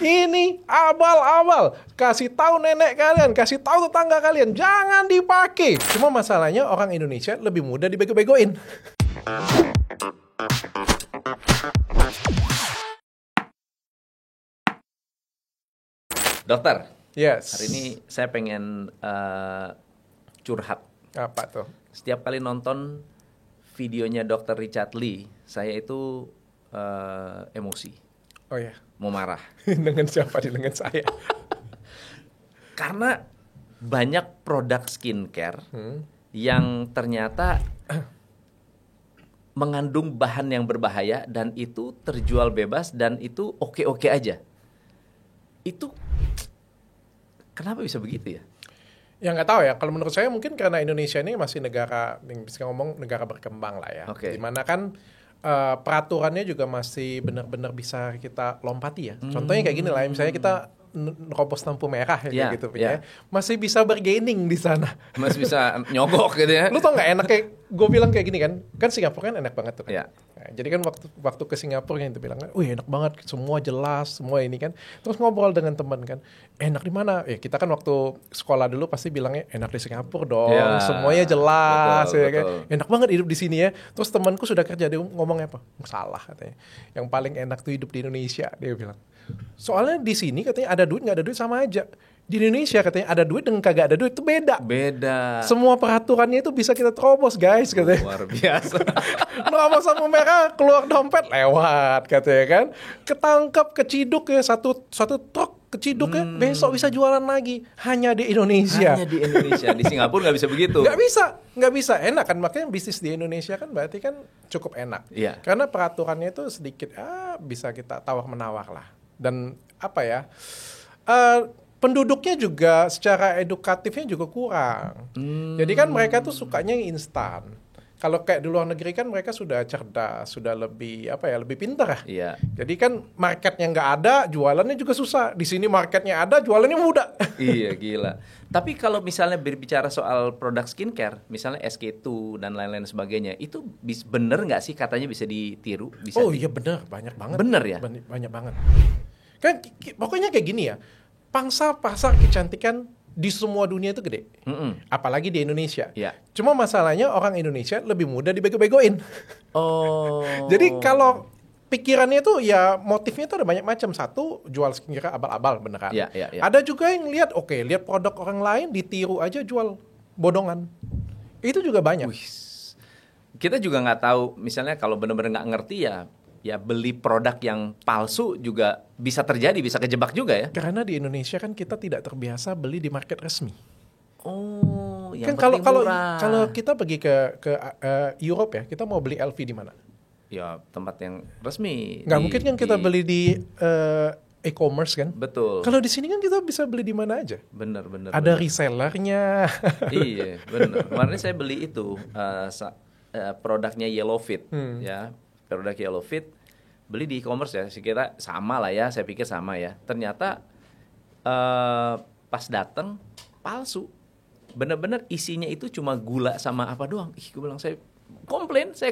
Ini abal-abal. Kasih tahu nenek kalian, kasih tahu tetangga kalian, jangan dipakai. Cuma masalahnya orang Indonesia lebih mudah dibego-begoin. Dokter, Yes. hari ini saya pengen curhat. Apa tuh? Setiap kali nonton videonya Dr. Richard Lee, saya itu emosi, Oh ya. mau marah. Dengan siapa? Dengan saya. Karena banyak produk skincare yang ternyata mengandung bahan yang berbahaya dan itu terjual bebas dan itu oke-oke aja. Itu kenapa bisa begitu ya? Ya nggak tahu ya. Kalau menurut saya mungkin karena Indonesia ini masih negara, yang bisa ngomong negara berkembang lah ya. Oke. Dimana kan peraturannya juga masih benar-benar bisa kita lompati ya. Contohnya kayak gini lah. Misalnya kita nerobos lampu merah ya, Ya, kayak gitu. ya. Masih bisa bergaining di sana. Masih bisa nyogok gitu ya? Lu tau nggak enak kayak gue bilang kayak gini kan Singapura kan enak banget tuh kan. Ya. Nah, jadi kan waktu ke Singapura yang itu bilang, wih enak banget, semua jelas, semua ini kan. Terus ngobrol dengan teman kan, enak di mana? Ya kita kan waktu sekolah dulu pasti bilangnya enak di Singapura dong, Ya, semuanya jelas, betul, ya kan. betul. Enak banget hidup di sini ya. Terus temanku sudah kerja, dia ngomongnya apa? Salah katanya. Yang paling enak tuh hidup di Indonesia, dia bilang. Soalnya di sini katanya ada duit nggak ada duit sama aja. Di Indonesia katanya ada duit dengan kagak ada duit itu beda. Beda. Semua peraturannya itu bisa kita terobos guys katanya. Luar biasa. Nerobos lampu merah keluar dompet lewat katanya kan. Ketangkep keciduk ya satu truk keciduk ya besok bisa jualan lagi. Hanya di Indonesia. Hanya di Indonesia. Di Singapura nggak bisa begitu. Nggak bisa. Enak kan, makanya bisnis di Indonesia kan berarti kan cukup enak. Iya. Karena peraturannya itu sedikit bisa kita tawar-menawar lah. Dan apa ya, penduduknya juga secara edukatifnya juga kurang. Jadi kan mereka tuh sukanya yang instan. Kalau kayak di luar negeri kan mereka sudah cerdas, sudah lebih lebih pintar. Iya. Jadi kan marketnya nggak ada, jualannya juga susah. Di sini marketnya ada, jualannya mudah. Iya, gila. Tapi kalau misalnya berbicara soal produk skincare, misalnya SK2 dan lain-lain sebagainya, itu bener nggak sih katanya bisa ditiru? Bisa Iya bener, banyak banget. Bener ya? Banyak banget. Kan pokoknya kayak gini ya, pangsa pasar kecantikan di semua dunia itu gede. Apalagi di Indonesia. Iya. Cuma masalahnya orang Indonesia lebih mudah dibego-begoin. Oh. Jadi kalau pikirannya itu ya motifnya itu ada banyak macam. Satu, jual skincare abal-abal beneran. Iya, iya, iya. Ada juga yang lihat produk orang lain ditiru aja jual bodongan. Itu juga banyak. Wih. Kita juga nggak tahu, misalnya kalau benar-benar nggak ngerti ya beli produk yang palsu juga bisa terjadi, bisa kejebak juga ya. Karena di Indonesia kan kita tidak terbiasa beli di market resmi. Oh, yang Kan penting murah. kalau kita pergi ke Europe ya, kita mau beli LV di mana? Ya tempat yang resmi. Nggak mungkin kan kita beli di e-commerce kan? Betul. Kalau di sini kan kita bisa beli di mana aja. Bener. Ada resellernya. Iya, bener. Kemarin saya beli itu produknya Yellowfit, ya. Produk Yellowfit beli di e-commerce ya, sekira sama lah ya, saya pikir sama ya. Ternyata pas dateng palsu, bener-bener isinya itu cuma gula sama apa doang. Gue bilang saya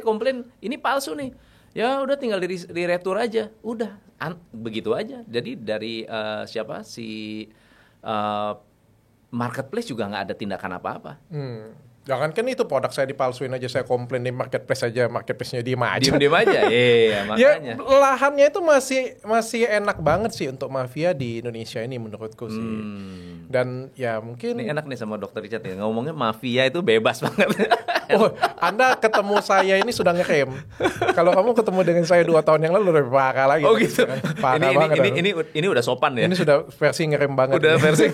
komplain, ini palsu nih. Ya udah tinggal di retur aja, udah begitu aja. Jadi dari marketplace juga nggak ada tindakan apa-apa. Jangan kan itu produk saya dipalsuin aja, saya komplain di marketplace aja, marketplace-nya diem aja. Diem aja, iya makanya. Ya, lahannya itu masih enak banget sih untuk mafia di Indonesia ini menurutku sih. Dan ya mungkin Ini enak nih sama Dokter Richard ya, ngomongnya mafia itu bebas banget. Oh, Anda ketemu saya ini sudah ngerem. Kalau kamu ketemu dengan saya 2 tahun yang lalu lebih parah lagi. Oh gitu. Parah banget. Ini udah sopan ya. Ini sudah versi ngerem banget. Udah versi.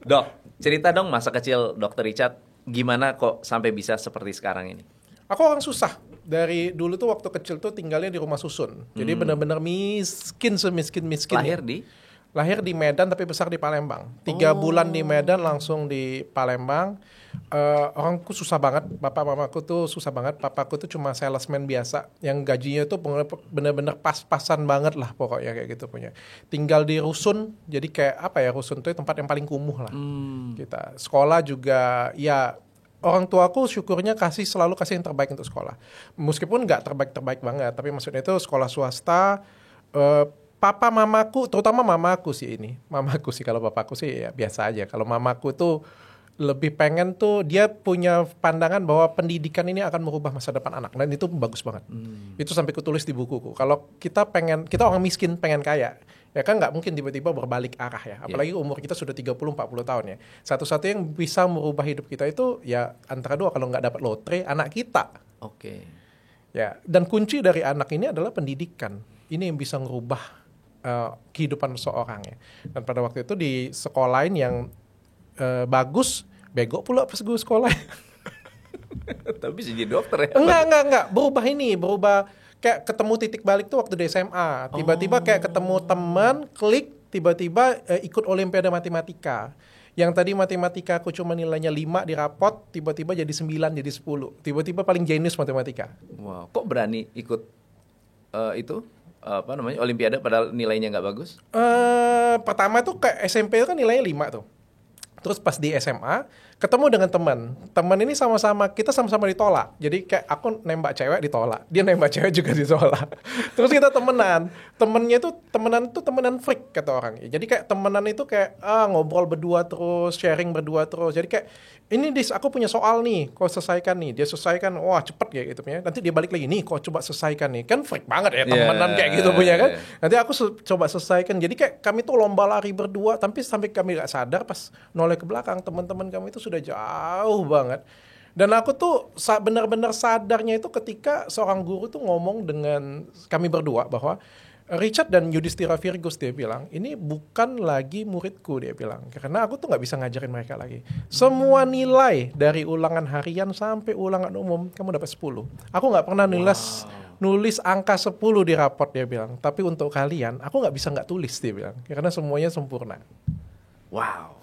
Dok, cerita dong masa kecil Dokter Richard, gimana kok sampai bisa seperti sekarang ini? Aku orang susah. Dari dulu tuh waktu kecil tuh tinggalnya di rumah susun. Jadi benar-benar miskin semiskin. Lahir di Medan tapi besar di Palembang. 3 bulan di Medan langsung di Palembang. Orangku susah banget. Bapak mamaku tuh susah banget. Papaku tuh cuma salesman biasa. Yang gajinya tuh bener-bener pas-pasan banget lah pokoknya kayak gitu punya. Tinggal di rusun. Jadi kayak rusun tuh tempat yang paling kumuh lah. Kita sekolah juga ya orang tuaku syukurnya selalu kasih yang terbaik untuk sekolah. Meskipun nggak terbaik banget, tapi maksudnya itu sekolah swasta. Papa mamaku, terutama mamaku sih, kalau papaku sih ya biasa aja. Kalau mamaku tuh lebih pengen tuh, dia punya pandangan bahwa pendidikan ini akan merubah masa depan anak, dan itu bagus banget. Itu sampai kutulis di bukuku. Kalau kita orang miskin pengen kaya, ya kan nggak mungkin tiba-tiba berbalik arah ya. Apalagi umur kita sudah 30-40 tahun ya. Satu-satunya yang bisa merubah hidup kita itu ya antara dua, kalau nggak dapat lotre, anak kita. Oke. Ya, dan kunci dari anak ini adalah pendidikan. Ini yang bisa merubah kehidupan seseorang ya. Dan pada waktu itu di sekolahin yang bagus, bego pula pas gue sekolah. Tapi bisa jadi dokter ya? Enggak. Berubah kayak ketemu titik balik tuh waktu di SMA. Tiba-tiba kayak ketemu teman, klik, tiba-tiba ikut olimpiade matematika. Yang tadi matematika aku cuma nilainya 5 di rapot, tiba-tiba jadi 9, jadi 10. Tiba-tiba paling jenius matematika. Wow, kok berani ikut olimpiade padahal nilainya nggak bagus? Pertama tuh kayak SMP itu kan nilainya 5 tuh. Terus pas di SMA ketemu dengan teman ini kita sama-sama ditolak. Jadi kayak aku nembak cewek ditolak, dia nembak cewek juga ditolak. Terus kita temenan freak kata orang. Jadi kayak temenan itu kayak ngobrol berdua terus, sharing berdua terus. Jadi kayak ini aku punya soal nih, kau selesaikan nih. Dia selesaikan, wah cepet kayak gitu punya. Nanti dia balik lagi nih, kau coba selesaikan nih. Kan freak banget ya temenan kayak gitu punya kan. Nanti aku coba selesaikan. Jadi kayak kami tuh lomba lari berdua, tapi sampai kami gak sadar pas noleh ke belakang, teman-teman kami itu sudah jauh banget. Dan aku tuh benar-benar sadarnya itu ketika seorang guru tuh ngomong dengan kami berdua bahwa Richard dan Yudhistira Virgus, dia bilang, ini bukan lagi muridku, dia bilang. Karena aku tuh gak bisa ngajarin mereka lagi. Semua nilai dari ulangan harian sampai ulangan umum, kamu dapat 10. Aku gak pernah nulis angka 10 di raport, dia bilang. Tapi untuk kalian, aku gak bisa gak tulis, dia bilang. Karena semuanya sempurna. Wow.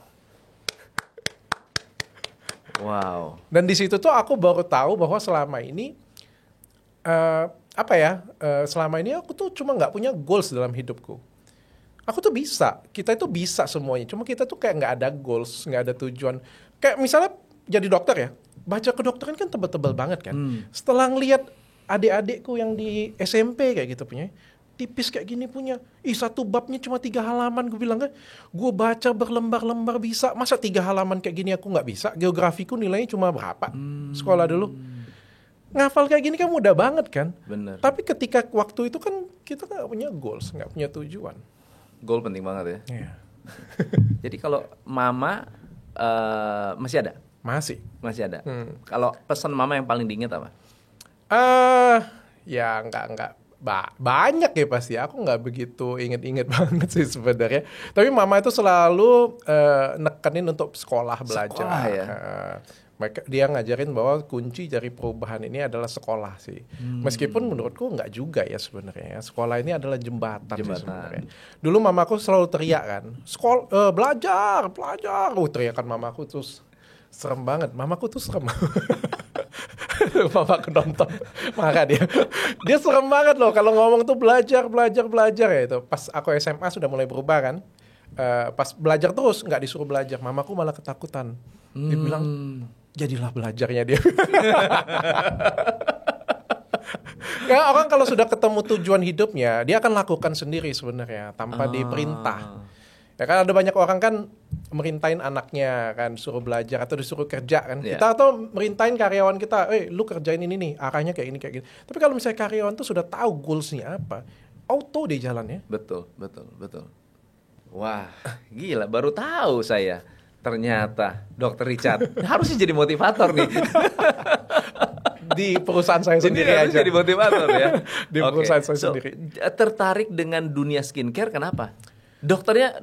Dan di situ tuh aku baru tahu bahwa selama ini selama ini aku tuh cuma nggak punya goals dalam hidupku. Aku tuh kita itu bisa semuanya. Cuma kita tuh kayak nggak ada goals, nggak ada tujuan. Kayak misalnya jadi dokter ya, baca kedokteran kan tebel-tebel banget kan. Setelah ngeliat adik-adikku yang di SMP kayak gitu punya, tipis kayak gini punya. Satu babnya cuma 3 halaman, gue bilang kan. Gue baca berlembar-lembar bisa. Masa 3 halaman kayak gini aku nggak bisa? Geografiku nilainya cuma berapa? Sekolah dulu. Ngafal kayak gini kan mudah banget kan. Bener. Tapi ketika waktu itu kan kita nggak punya goals, nggak punya tujuan. Goal penting banget ya. Iya. Jadi kalau mama masih ada? Masih ada. Kalau pesan mama yang paling diingat apa? Ya nggak banyak ya pasti. Aku nggak begitu inget-inget banget sih sebenarnya. Tapi mama itu selalu nekenin untuk sekolah belajar. Sekolah ya. Dia ngajarin bahwa kunci dari perubahan ini adalah sekolah sih. Meskipun menurutku nggak juga ya sebenarnya. Sekolah ini adalah jembatan. Sih sebenarnya. Dulu mamaku selalu teriak kan, belajar. Teriakan mamaku terus serem banget. Mamaku tuh serem. Mamaku nonton, maka dia serem banget loh kalau ngomong tuh belajar ya itu. Pas aku SMA sudah mulai berubah kan. Pas belajar terus nggak disuruh belajar, mamaku malah ketakutan. Dia bilang, jadilah belajarnya dia. Ya orang kalau sudah ketemu tujuan hidupnya, dia akan lakukan sendiri sebenarnya tanpa diperintah. Ya kan ada banyak orang kan merintahin anaknya kan, suruh belajar atau disuruh kerja kan. Yeah. Kita atau merintahin karyawan kita, lu kerjain ini nih, arahnya kayak gini. Tapi kalau misalnya karyawan tuh sudah tahu goalsnya apa, auto deh jalannya. Betul. Wah, gila, baru tahu saya. Ternyata Dr. Richard harusnya jadi motivator nih. Di perusahaan saya sendiri aja. Jadi motivator ya. Di perusahaan saya sendiri. Tertarik dengan dunia skincare kenapa? Dokternya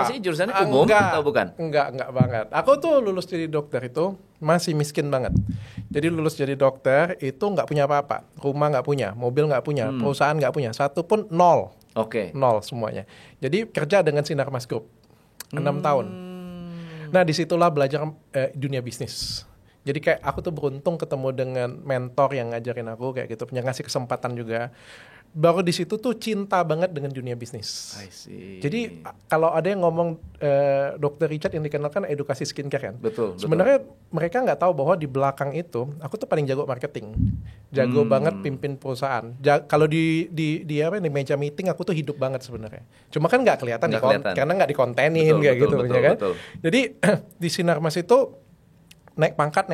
sih jurusannya umum atau bukan? Enggak banget. Aku tuh lulus jadi dokter itu masih miskin banget. Jadi lulus jadi dokter itu nggak punya apa-apa. Rumah nggak punya, mobil nggak punya, perusahaan nggak punya, satu pun nol. Oke. Nol semuanya. Jadi kerja dengan Sinarmas Group 6 tahun. Nah disitulah belajar dunia bisnis. Jadi kayak aku tuh beruntung ketemu dengan mentor yang ngajarin aku kayak gitu, punya ngasih kesempatan juga. baru di situ tuh cinta banget dengan dunia bisnis. I see. Jadi kalau ada yang ngomong Dr. Richard yang dikenalkan edukasi skincare kan. Betul. Sebenarnya mereka nggak tahu bahwa di belakang itu aku tuh paling jago marketing, jago banget pimpin perusahaan. Kalau di apa di meja meeting aku tuh hidup banget sebenarnya. Cuma kan nggak kelihatan, karena nggak dikontenin kayak gitu kan. Betul. Jadi di Sinarmas itu naik pangkat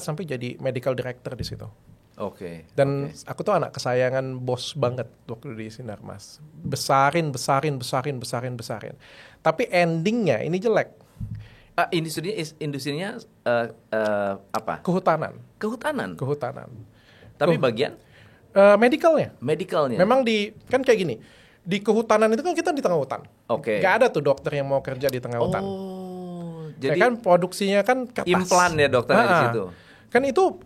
sampai jadi medical director di situ. Oke. Dan aku tuh anak kesayangan bos banget waktu di Sinarmas. Besarin. Tapi endingnya ini jelek. Industrinya apa? Kehutanan. Tapi bagian medicalnya. Memang kan kayak gini. Di kehutanan itu kan kita di tengah hutan. Oke. Gak ada tuh dokter yang mau kerja di tengah hutan. Jadi kan produksinya kan kertas. Implan ya dokternya di situ. Kan itu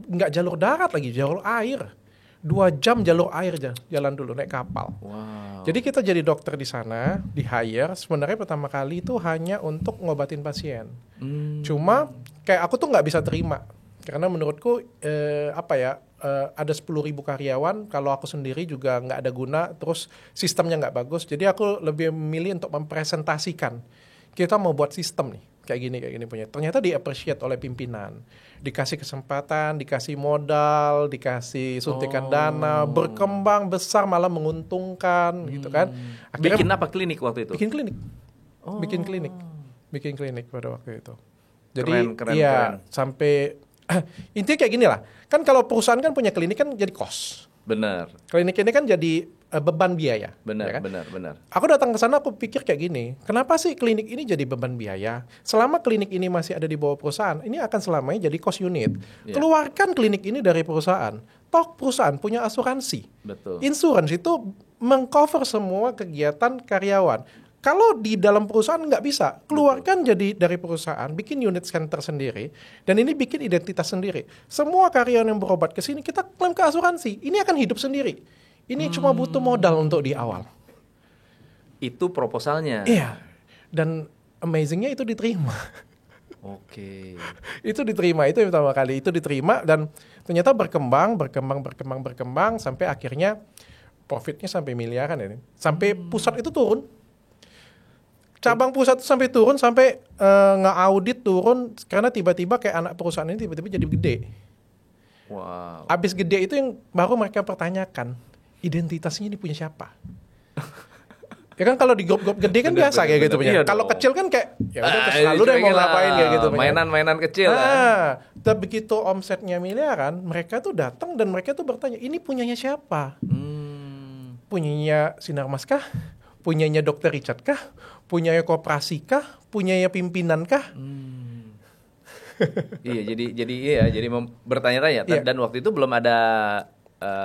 nggak jalur darat lagi, jalur air. 2 jam jalur air jalan dulu naik kapal. Wow. Jadi kita jadi dokter di sana, di hire sebenarnya pertama kali itu hanya untuk ngobatin pasien. Cuma kayak aku tuh nggak bisa terima karena menurutku ada 10.000 karyawan, kalau aku sendiri juga nggak ada guna, terus sistemnya nggak bagus. Jadi aku lebih memilih untuk mempresentasikan. Kita mau buat sistem nih, kayak gini punya. Ternyata di-appreciate oleh pimpinan. Dikasih kesempatan, dikasih modal, dikasih suntikan dana, berkembang besar malah menguntungkan gitu kan. Akhirnya, bikin apa klinik waktu itu? Bikin klinik pada waktu itu. Jadi keren. Sampai intinya kayak gini lah. Kan kalau perusahaan kan punya klinik kan jadi cost. Benar. Klinik ini kan jadi beban biaya. Benar, ya kan? benar. Aku datang ke sana aku pikir kayak gini, kenapa sih klinik ini jadi beban biaya? Selama klinik ini masih ada di bawah perusahaan, ini akan selamanya jadi cost unit. Yeah. Keluarkan klinik ini dari perusahaan. Toh perusahaan punya asuransi. Betul. Insurance itu mengcover semua kegiatan karyawan. Kalau di dalam perusahaan nggak bisa, keluarkan jadi dari perusahaan, bikin unit center sendiri, dan ini bikin identitas sendiri. Semua karyawan yang berobat ke sini kita klaim ke asuransi, ini akan hidup sendiri. Ini cuma butuh modal untuk di awal. Itu proposalnya. Iya. Dan amazingnya itu diterima. Oke. Itu diterima, itu yang pertama kali. Itu diterima dan ternyata berkembang sampai akhirnya profitnya sampai miliaran ini. Sampai pusat itu turun. Cabang pusat itu sampai turun, sampai nge-audit turun karena tiba-tiba kayak anak perusahaan ini tiba-tiba jadi gede. Wow. Abis gede itu yang baru mereka pertanyakan, identitasnya ini punya siapa? Ya kan kalau di grup-grup gede kan biasa kayak gitu punya. Kalau kecil kan kayak ya udah terserah lu deh mau ngapain kayak gitu punya. Mainan-mainan kecil. Tapi begitu omsetnya miliaran, mereka tuh datang dan mereka tuh bertanya, ini punyanya siapa? Punyanya Sinarmas kah? Punyanya Dr. Richard kah? Punyanya koperasi kah? Punyanya pimpinan kah? Jadi bertanya-tanya. Iya. Dan waktu itu belum ada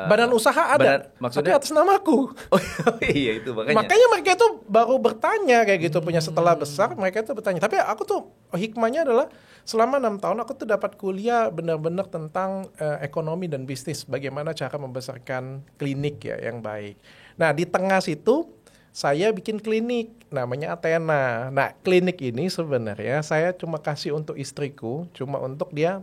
badan usaha ada, tapi atas namaku. Oh iya itu makanya. Makanya mereka itu baru bertanya kayak gitu punya setelah besar mereka itu bertanya. Tapi aku tuh hikmahnya adalah selama 6 tahun aku tuh dapat kuliah benar-benar tentang ekonomi dan bisnis, bagaimana cara membesarkan klinik ya yang baik. Nah di tengah situ saya bikin klinik namanya Athena. Nah klinik ini sebenarnya saya cuma kasih untuk istriku, cuma untuk dia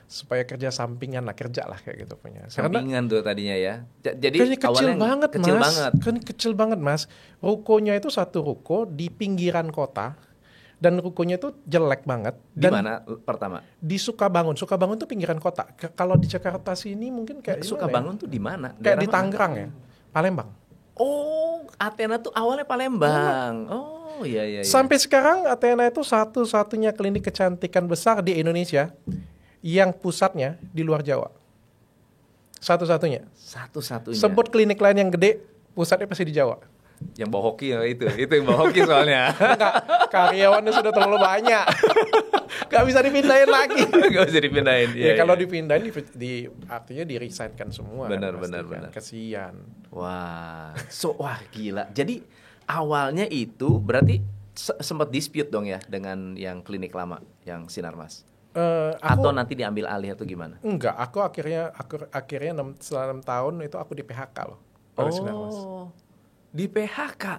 supaya kerja sampingan lah, kerja lah kayak gitu punya. Sampingan tuh tadinya ya. Jadi kecil banget mas. Kan kecil banget mas. Rukonya itu satu ruko di pinggiran kota dan rukonya itu jelek banget. Di mana pertama? Di Sukabangun. Sukabangun tuh pinggiran kota. Kalau di Jakarta sini mungkin kayak Sukabangun tuh di mana? Kayak di Tangerang ya, Palembang. Oh, Athena tuh awalnya Palembang. Oh iya. Sampai sekarang Athena itu satu-satunya klinik kecantikan besar di Indonesia yang pusatnya di luar Jawa. Satu-satunya. Sebut klinik lain yang gede, pusatnya pasti di Jawa. Yang bawa hoki ya itu yang bawa hoki soalnya. Enggak, karyawannya sudah terlalu banyak. Gak bisa dipindahin lagi. Gak bisa dipindahin. Ya, kalau dipindahin artinya di-resign-kan semua. Benar. Kasian. Wah, wah gila. Jadi awalnya itu berarti sempat dispute dong ya dengan yang klinik lama, yang Sinarmas. Atau nanti diambil alih atau gimana? Enggak, aku akhirnya setelah 6 tahun itu aku di PHK loh. Oh, di PHK.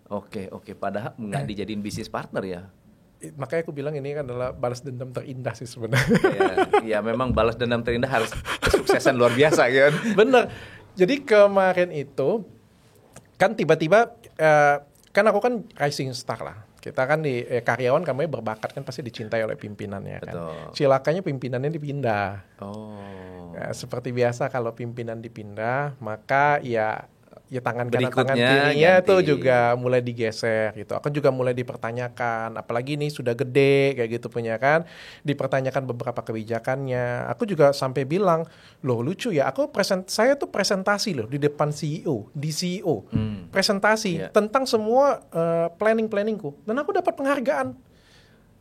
Oke. Padahal nggak dijadiin bisnis partner ya? Makanya aku bilang ini kan adalah balas dendam terindah sih sebenarnya. Ya memang balas dendam terindah harus kesuksesan luar biasa kan? Bener. Jadi kemarin itu kan tiba-tiba kan aku kan rising star lah. Kita kan di karyawan kami berbakat kan pasti dicintai oleh pimpinannya kan. Cilakanya pimpinannya dipindah. Seperti biasa kalau pimpinan dipindah, maka ya tangan kanan tangan kirinya itu juga mulai digeser gitu. Akan juga mulai dipertanyakan, apalagi ini sudah gede kayak gitu punya kan, dipertanyakan beberapa kebijakannya. Aku juga sampai bilang, loh lucu ya, saya tuh presentasi loh di depan CEO, di CEO, presentasi tentang semua planningku, dan aku dapat penghargaan.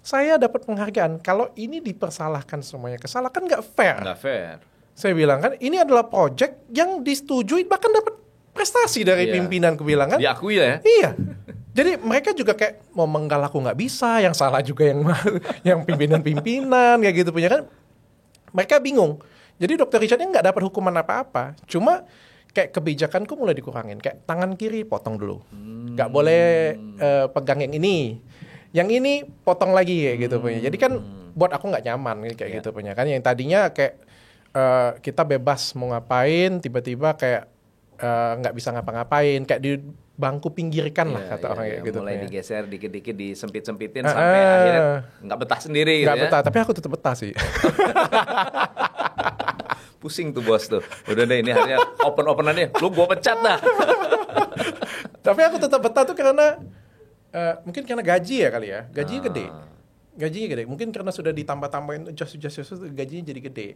Saya dapat penghargaan. Kalau ini dipersalahkan semuanya, kesalahan kan nggak fair. Nggak fair. Saya bilang kan, ini adalah project yang disetujui bahkan dapat prestasi dari pimpinan, ku bilang kan. Diakui ya. Iya. Jadi mereka juga kayak mau menggal aku nggak bisa, yang salah juga yang pimpinan-pimpinan kayak gitu punya kan. Mereka bingung. Jadi Dr. Richardnya nggak dapat hukuman apa-apa. Cuma kayak kebijakanku mulai dikurangin. Kayak tangan kiri potong dulu. Nggak boleh pegang yang ini. Yang ini potong lagi kayak gitu punya. Jadi kan buat aku nggak nyaman kayak gitu punya kan. Yang tadinya kayak kita bebas mau ngapain, tiba-tiba kayak nggak bisa ngapa-ngapain, kayak di bangku pinggirkan lah kata orang kayak gitu. Mulai digeser dikit-dikit, disempit-sempitin sampai akhirnya nggak betah sendiri. Nggak betah, tapi aku tetap betah sih. Pusing tuh bos tuh. Udah deh ini harinya open-openannya, lu gua pecat dah. Tapi aku tetap betah tuh karena mungkin karena gaji ya kali ya, gajinya gede. Gajinya gede, mungkin karena sudah ditambah-tambahin just gajinya jadi gede.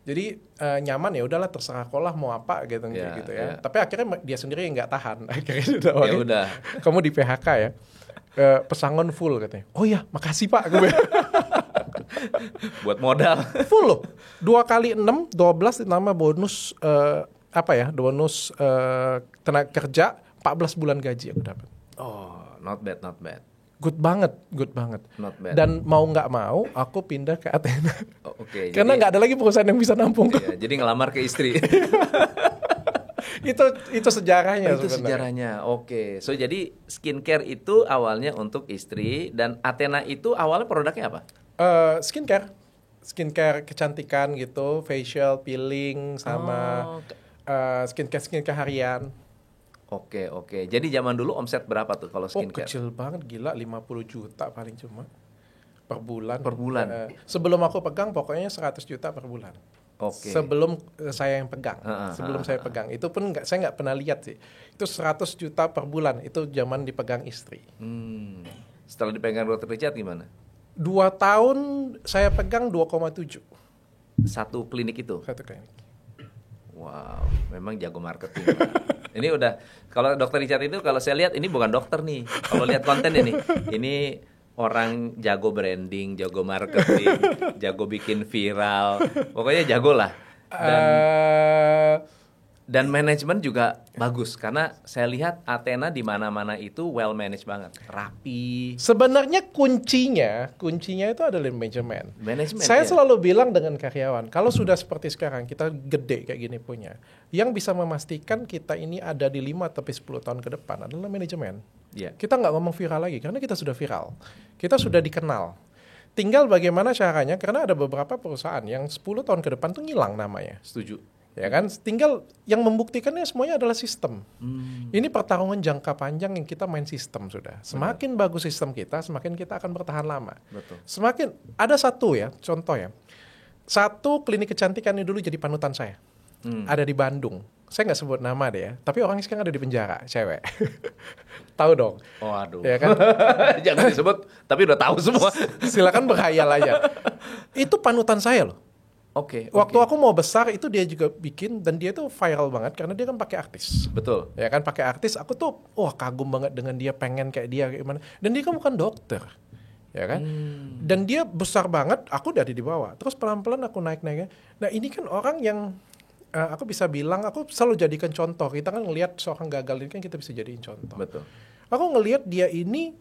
Jadi nyaman ya udahlah terserah sekolah mau apa gitu gitu ya. Tapi akhirnya dia sendiri yang nggak tahan. Akhirnya udah. Kamu di PHK ya. Pesangon full katanya. Oh ya, makasih Pak. Buat modal. Full loh. 2 kali 6, 12 ditambah bonus bonus tenaga kerja 14 bulan gaji aku dapat. Oh, not bad. Good banget. Not bad. Dan mau nggak mau, aku pindah ke Athena. Oke. Karena nggak ada lagi perusahaan yang bisa nampung. Iya, jadi ngelamar ke istri. itu sejarahnya. Itu sejarahnya. Oke. So jadi skincare itu awalnya untuk istri, dan Athena itu awalnya produknya apa? Skincare kecantikan gitu, facial, peeling, sama skincare harian. Oke. Jadi zaman dulu omset berapa tuh kalau skincare? Kecil banget, gila, 50 juta paling cuma per bulan. Per bulan. Sebelum aku pegang pokoknya 100 juta per bulan. Oke. Sebelum saya yang pegang. Saya pegang. Itu pun saya nggak pernah lihat sih. Itu 100 juta per bulan. Itu zaman dipegang istri. Setelah dipegang Dr. Richard gimana? 2 tahun saya pegang 2,7. Satu klinik itu? Satu klinik. Wow, memang jago marketing. Ini udah, kalau Dr. Richard itu kalau saya lihat ini bukan dokter nih. Kalau lihat kontennya nih, ini orang jago branding, jago marketing, jago bikin viral. Pokoknya jago lah. Dan manajemen juga bagus karena saya lihat Athena di mana-mana itu well managed banget, rapi. Sebenarnya kuncinya itu adalah manajemen. Saya selalu bilang dengan karyawan, kalau sudah seperti sekarang kita gede kayak gini punya, yang bisa memastikan kita ini ada di 5 atau 10 tahun ke depan adalah manajemen. Kita nggak ngomong viral lagi karena kita sudah viral, kita sudah dikenal. Tinggal bagaimana caranya, karena ada beberapa perusahaan yang 10 tahun ke depan tuh ngilang namanya. Setuju. Ya kan, tinggal yang membuktikannya semuanya adalah sistem. Ini pertarungan jangka panjang yang kita main sistem sudah. Semakin bagus sistem kita, semakin kita akan bertahan lama. Betul. Semakin ada satu ya, contoh ya. Satu klinik kecantikan ini dulu jadi panutan saya. Ada di Bandung. Saya nggak sebut nama deh ya, tapi orangnya sekarang ada di penjara, cewek. Tahu dong. Oh aduh. Ya kan? Jangan disebut, tapi udah tahu semua. Silakan berkhayal aja. Itu panutan saya loh. Oke. Waktu aku mau besar itu dia juga bikin, dan dia tuh viral banget karena dia kan pakai artis. Betul. Ya kan, pakai artis. Aku tuh kagum banget dengan dia, pengen kayak dia gimana. Dan dia kan bukan dokter. Ya kan? Dan dia besar banget, aku dari di bawah. Terus pelan-pelan aku naik-naik. Nah, ini kan orang yang aku bisa bilang, aku selalu jadikan contoh. Kita kan ngelihat seorang gagal ini kan kita bisa jadiin contoh. Betul. Aku ngelihat dia ini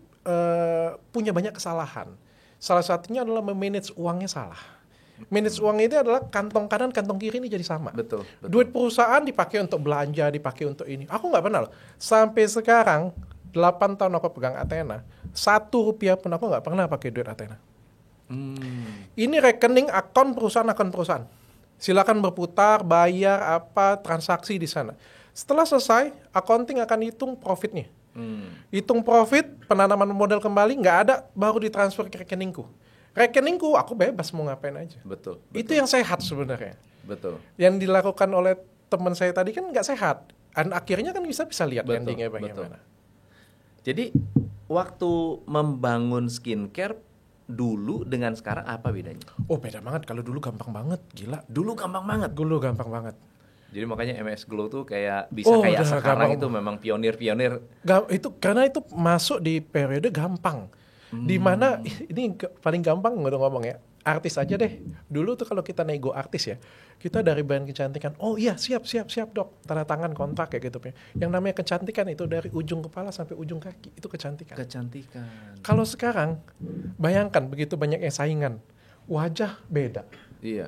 punya banyak kesalahan. Salah satunya adalah memanage uangnya salah. Manage uang itu adalah kantong kanan, kantong kiri ini jadi sama. Betul. Duit perusahaan dipakai untuk belanja, dipakai untuk ini. Aku nggak pernah loh. Sampai sekarang 8 tahun aku pegang Athena, 1 rupiah pun aku nggak pernah pakai duit Athena. Ini rekening akun perusahaan. Silakan berputar, bayar apa transaksi di sana. Setelah selesai, accounting akan hitung profitnya. Hitung profit, penanaman modal kembali nggak ada, baru ditransfer ke rekeningku. Rekeningku aku bebas mau ngapain aja. Betul. Itu yang sehat sebenarnya. Betul. Yang dilakukan oleh teman saya tadi kan nggak sehat. Dan akhirnya kan bisa lihat endingnya bagaimana. Jadi waktu membangun skincare dulu dengan sekarang apa bedanya? Oh beda banget, kalau dulu gampang banget, gila. Dulu gampang banget. Jadi makanya MS Glow tuh kayak bisa kayak sekarang itu memang pionir-pionir. Itu karena itu masuk di periode gampang. Dimana ini paling gampang ngomong ya, artis aja deh. Dulu tuh kalau kita nego artis ya, kita dari brand kecantikan, oh iya siap dok, tanda tangan kontrak kayak gitu. Yang namanya kecantikan itu dari ujung kepala sampai ujung kaki, itu kecantikan. Kalau sekarang, bayangkan begitu banyaknya saingan, wajah beda,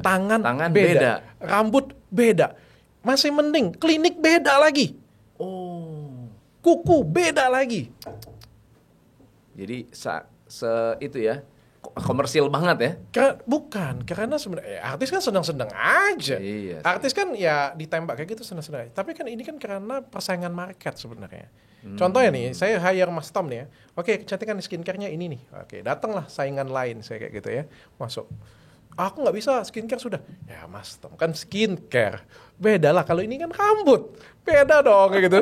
tangan beda, rambut beda, masih mending klinik beda lagi, kuku beda lagi. Jadi itu ya komersil banget ya? Bukan, karena sebenarnya artis kan senang-senang aja. Iya, artis kan ya ditembak kayak gitu senang-senang aja. Tapi kan ini kan karena persaingan market sebenarnya. Contohnya nih, saya hire Mas Tom nih ya. Oke, kecantikan skincare-nya ini nih. Oke, datanglah saingan lain saya kayak gitu ya. Masuk. Aku nggak bisa, skincare sudah. Ya Mas Tom, kan skincare. Beda lah, kalau ini kan rambut. Beda dong kayak gitu.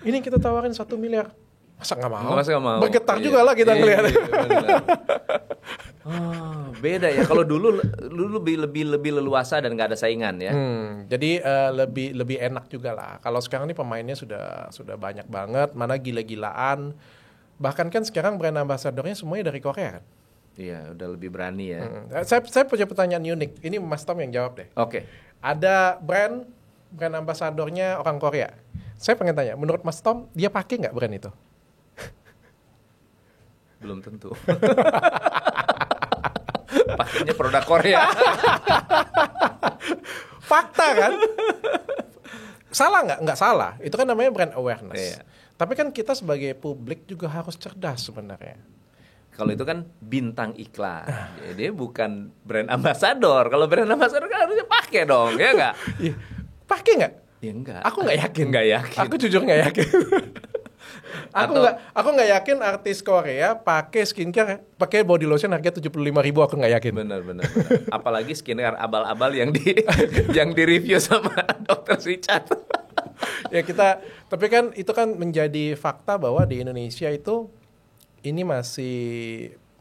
Ini kita tawarin 1 miliar. Masa nggak mau? Bergetar juga lah kita ngelihat. Beda ya. Kalau dulu lebih leluasa dan nggak ada saingan ya. Jadi lebih enak juga lah. Kalau sekarang ini pemainnya sudah banyak banget. Mana gila-gilaan. Bahkan kan sekarang brand ambassadornya semuanya dari Korea kan. Iya, udah lebih berani ya. Saya punya pertanyaan unik. Ini Mas Tom yang jawab deh. Oke. Ada brand ambassadornya orang Korea. Saya pengen tanya, menurut Mas Tom dia pakai nggak brand itu? Belum tentu. Pakainya produk Korea. Fakta kan? Salah nggak? Nggak salah. Itu kan namanya brand awareness. Iya. Tapi kan kita sebagai publik juga harus cerdas sebenarnya. Kalau itu kan bintang iklan. Jadi bukan brand ambassador. Kalau brand ambassador kan harusnya pakai dong, ya nggak? Pakai nggak? Ya enggak. Aku nggak yakin. Aku jujur nggak yakin. Aku nggak yakin artis Korea pakai skincare, pakai body lotion harga 75.000, aku nggak yakin. Benar. Apalagi skincare abal-abal yang di review sama Dr. Richard. Ya tapi kan itu kan menjadi fakta bahwa di Indonesia itu ini masih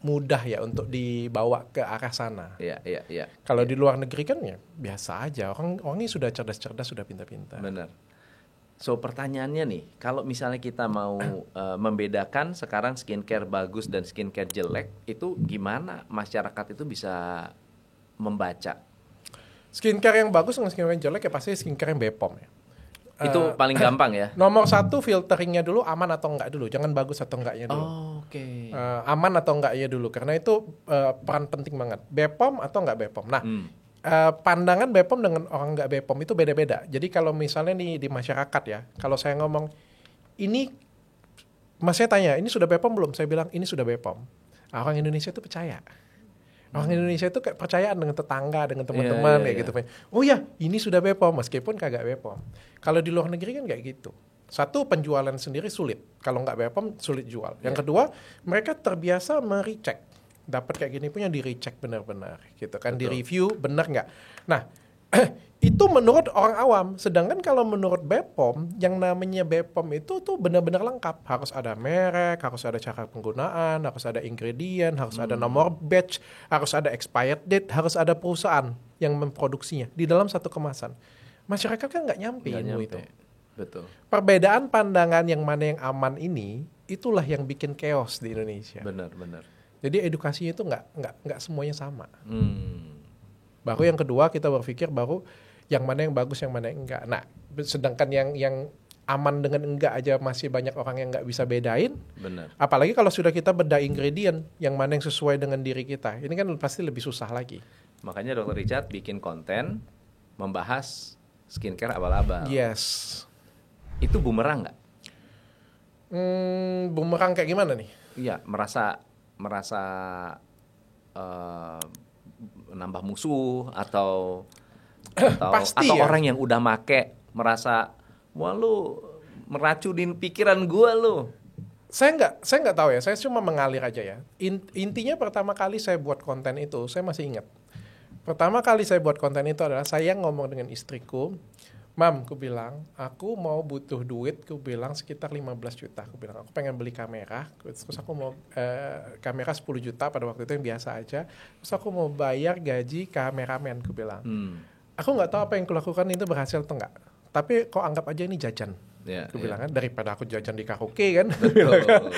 mudah ya untuk dibawa ke arah sana. Iya. Kalau di luar negeri kan ya biasa aja. Orang ini sudah cerdas-cerdas, sudah pintar-pintar. Benar. So pertanyaannya nih, kalau misalnya kita mau membedakan sekarang skincare bagus dan skincare jelek, itu gimana masyarakat itu bisa membaca? Skincare yang bagus dengan skincare yang jelek ya pasti skincare yang BPOM ya. Itu paling gampang ya? Nomor 1 filteringnya dulu aman atau enggak dulu, jangan bagus atau enggaknya dulu. Oke. Aman atau enggaknya dulu, karena itu peran penting banget. BPOM atau enggak BPOM. Nah, pandangan BPOM dengan orang nggak BPOM itu beda-beda. Jadi kalau misalnya di masyarakat ya, kalau saya ngomong ini, mas saya tanya ini sudah BPOM belum? Saya bilang ini sudah BPOM. Orang Indonesia itu percaya. Orang Indonesia itu kayak percayaan dengan tetangga, dengan teman-teman kayak gitu. Oh ya, ini sudah BPOM meskipun kagak BPOM. Kalau di luar negeri kan kayak gitu. Satu, penjualan sendiri sulit. Kalau nggak BPOM sulit jual. Yang kedua, mereka terbiasa merecek. Dapat kayak gini punya di recheck benar-benar gitu kan. Betul. Di review benar nggak. Nah itu menurut orang awam. Sedangkan kalau menurut BPOM, yang namanya BPOM itu tuh benar-benar lengkap. Harus ada merek, harus ada cara penggunaan, harus ada ingredient, harus ada nomor batch, harus ada expired date, harus ada perusahaan yang memproduksinya di dalam satu kemasan. Masyarakat kan nggak nyampe itu. Betul. Perbedaan pandangan yang mana yang aman ini, itulah yang bikin chaos di Indonesia. Benar. Jadi edukasinya itu nggak semuanya sama. Baru yang kedua kita berpikir baru yang mana yang bagus, yang mana yang enggak. Nah, sedangkan yang aman dengan enggak aja masih banyak orang yang nggak bisa bedain. Benar. Apalagi kalau sudah kita bedah ingredient yang mana yang sesuai dengan diri kita. Ini kan pasti lebih susah lagi. Makanya Dr. Richard bikin konten membahas skincare abal-abal. Yes. Itu bumerang nggak? Bumerang kayak gimana nih? Iya, merasa nambah musuh atau Atau orang yang udah make merasa, wah lu meracunin pikiran gua lu. Saya nggak tahu ya, saya cuma mengalir aja ya. Intinya pertama kali saya buat konten itu, saya masih ingat. Pertama kali saya buat konten itu adalah saya ngomong dengan istriku, Mam, aku bilang, aku mau butuh duit, aku bilang sekitar 15 juta. Aku bilang, aku pengen beli kamera, terus aku mau kamera 10 juta pada waktu itu yang biasa aja. Terus aku mau bayar gaji kameramen, aku bilang. Aku nggak tahu apa yang kulakukan itu berhasil atau enggak. Tapi kok anggap aja ini jajan. Aku bilang kan, daripada aku jajan di karaoke kan.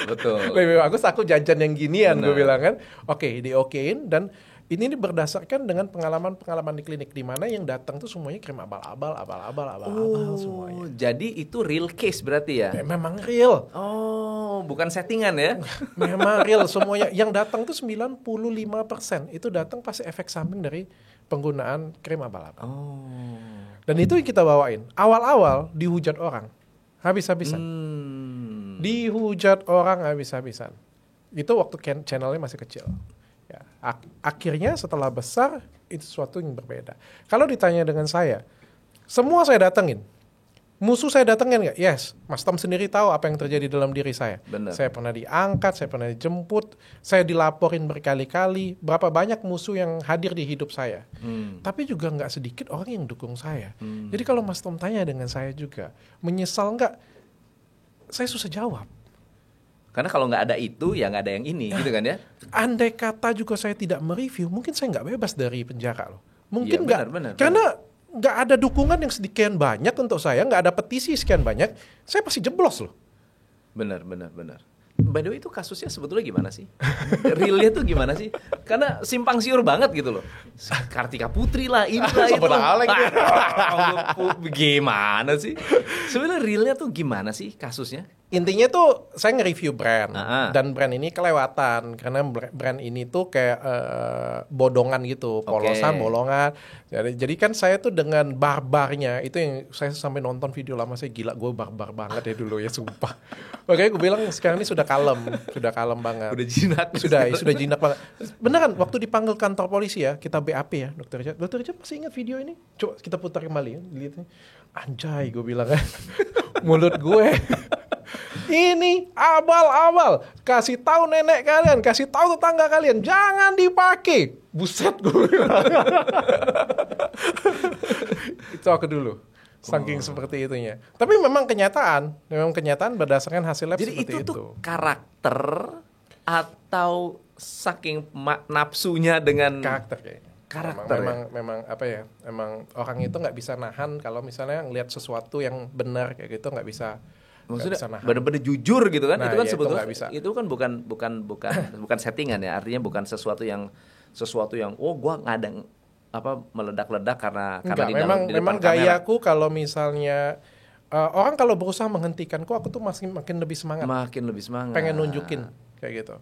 Betul. Lebih bagus aku jajan yang ginian, gue bilang kan. Oke, diokein dan ini berdasarkan dengan pengalaman-pengalaman di klinik, di mana yang datang tuh semuanya krim abal-abal semuanya. Jadi itu real case berarti ya? Memang real. Oh, bukan settingan ya? Memang real semuanya. Yang datang tuh 95% itu datang pasti efek samping dari penggunaan krim abal-abal. Dan itu yang kita bawain. Awal-awal dihujat orang habis-habisan. Dihujat orang habis-habisan. Itu waktu channelnya masih kecil. Ya, akhirnya setelah besar itu sesuatu yang berbeda. Kalau ditanya dengan saya, semua saya datengin. Musuh saya datengin nggak? Yes. Mas Tom sendiri tahu apa yang terjadi dalam diri saya. Bener. Saya pernah diangkat, saya pernah dijemput, saya dilaporin berkali-kali. Berapa banyak musuh yang hadir di hidup saya. Tapi juga nggak sedikit orang yang dukung saya. Jadi kalau Mas Tom tanya dengan saya juga, menyesal nggak? Saya susah jawab. Karena kalau nggak ada itu, ya nggak ada yang ini, gitu kan ya? Andai kata juga saya tidak mereview, mungkin saya nggak bebas dari penjara loh. Mungkin nggak, karena nggak ada dukungan yang sekian banyak untuk saya, nggak ada petisi sekian banyak, saya pasti jeblos loh. Benar. By the way, itu kasusnya sebetulnya gimana sih? Realnya tuh gimana sih? Karena simpang siur banget gitu loh. Kartika Putri lah, inilah itu. Gimana sih? Sebenarnya realnya tuh gimana sih kasusnya? Intinya tuh saya nge-review brand. Dan brand ini kelewatan. Karena brand ini tuh kayak bodongan gitu. Polosan, bolongan. Jadi kan saya tuh dengan barbarnya. Itu yang saya sampai nonton video lama, saya gila, gue barbar banget ya dulu ya, sumpah. Makanya gue bilang sekarang ini sudah kalem banget. Udah jinak. Sudah jinak banget. Beneran, waktu dipanggil kantor polisi ya, kita BAP ya, Dr. Richard masih ingat video ini? Coba kita putar kembali ya, lihat. Anjay, gue bilang kan. Mulut gue. Ini abal-abal. Kasih tahu nenek kalian, kasih tahu tetangga kalian, jangan dipakai. Buset, gue bilang. Itu aku dulu. Saking seperti itunya. Tapi memang kenyataan berdasarkan hasil lab. Jadi seperti itu. Jadi itu tuh karakter atau saking nafsunya dengan karakter kayaknya. Memang apa ya? Memang orang itu nggak bisa nahan kalau misalnya ngelihat sesuatu yang benar kayak gitu, nggak bisa. Maksudnya benar-benar jujur gitu kan? Itu kan ya, sebetulnya itu kan bukan settingan ya. Artinya bukan sesuatu yang gua ngadang meledak-ledak karena di memang gayaku kalau misalnya orang kalau berusaha menghentikanku, aku tuh makin lebih semangat. Pengen nunjukin kayak gitu.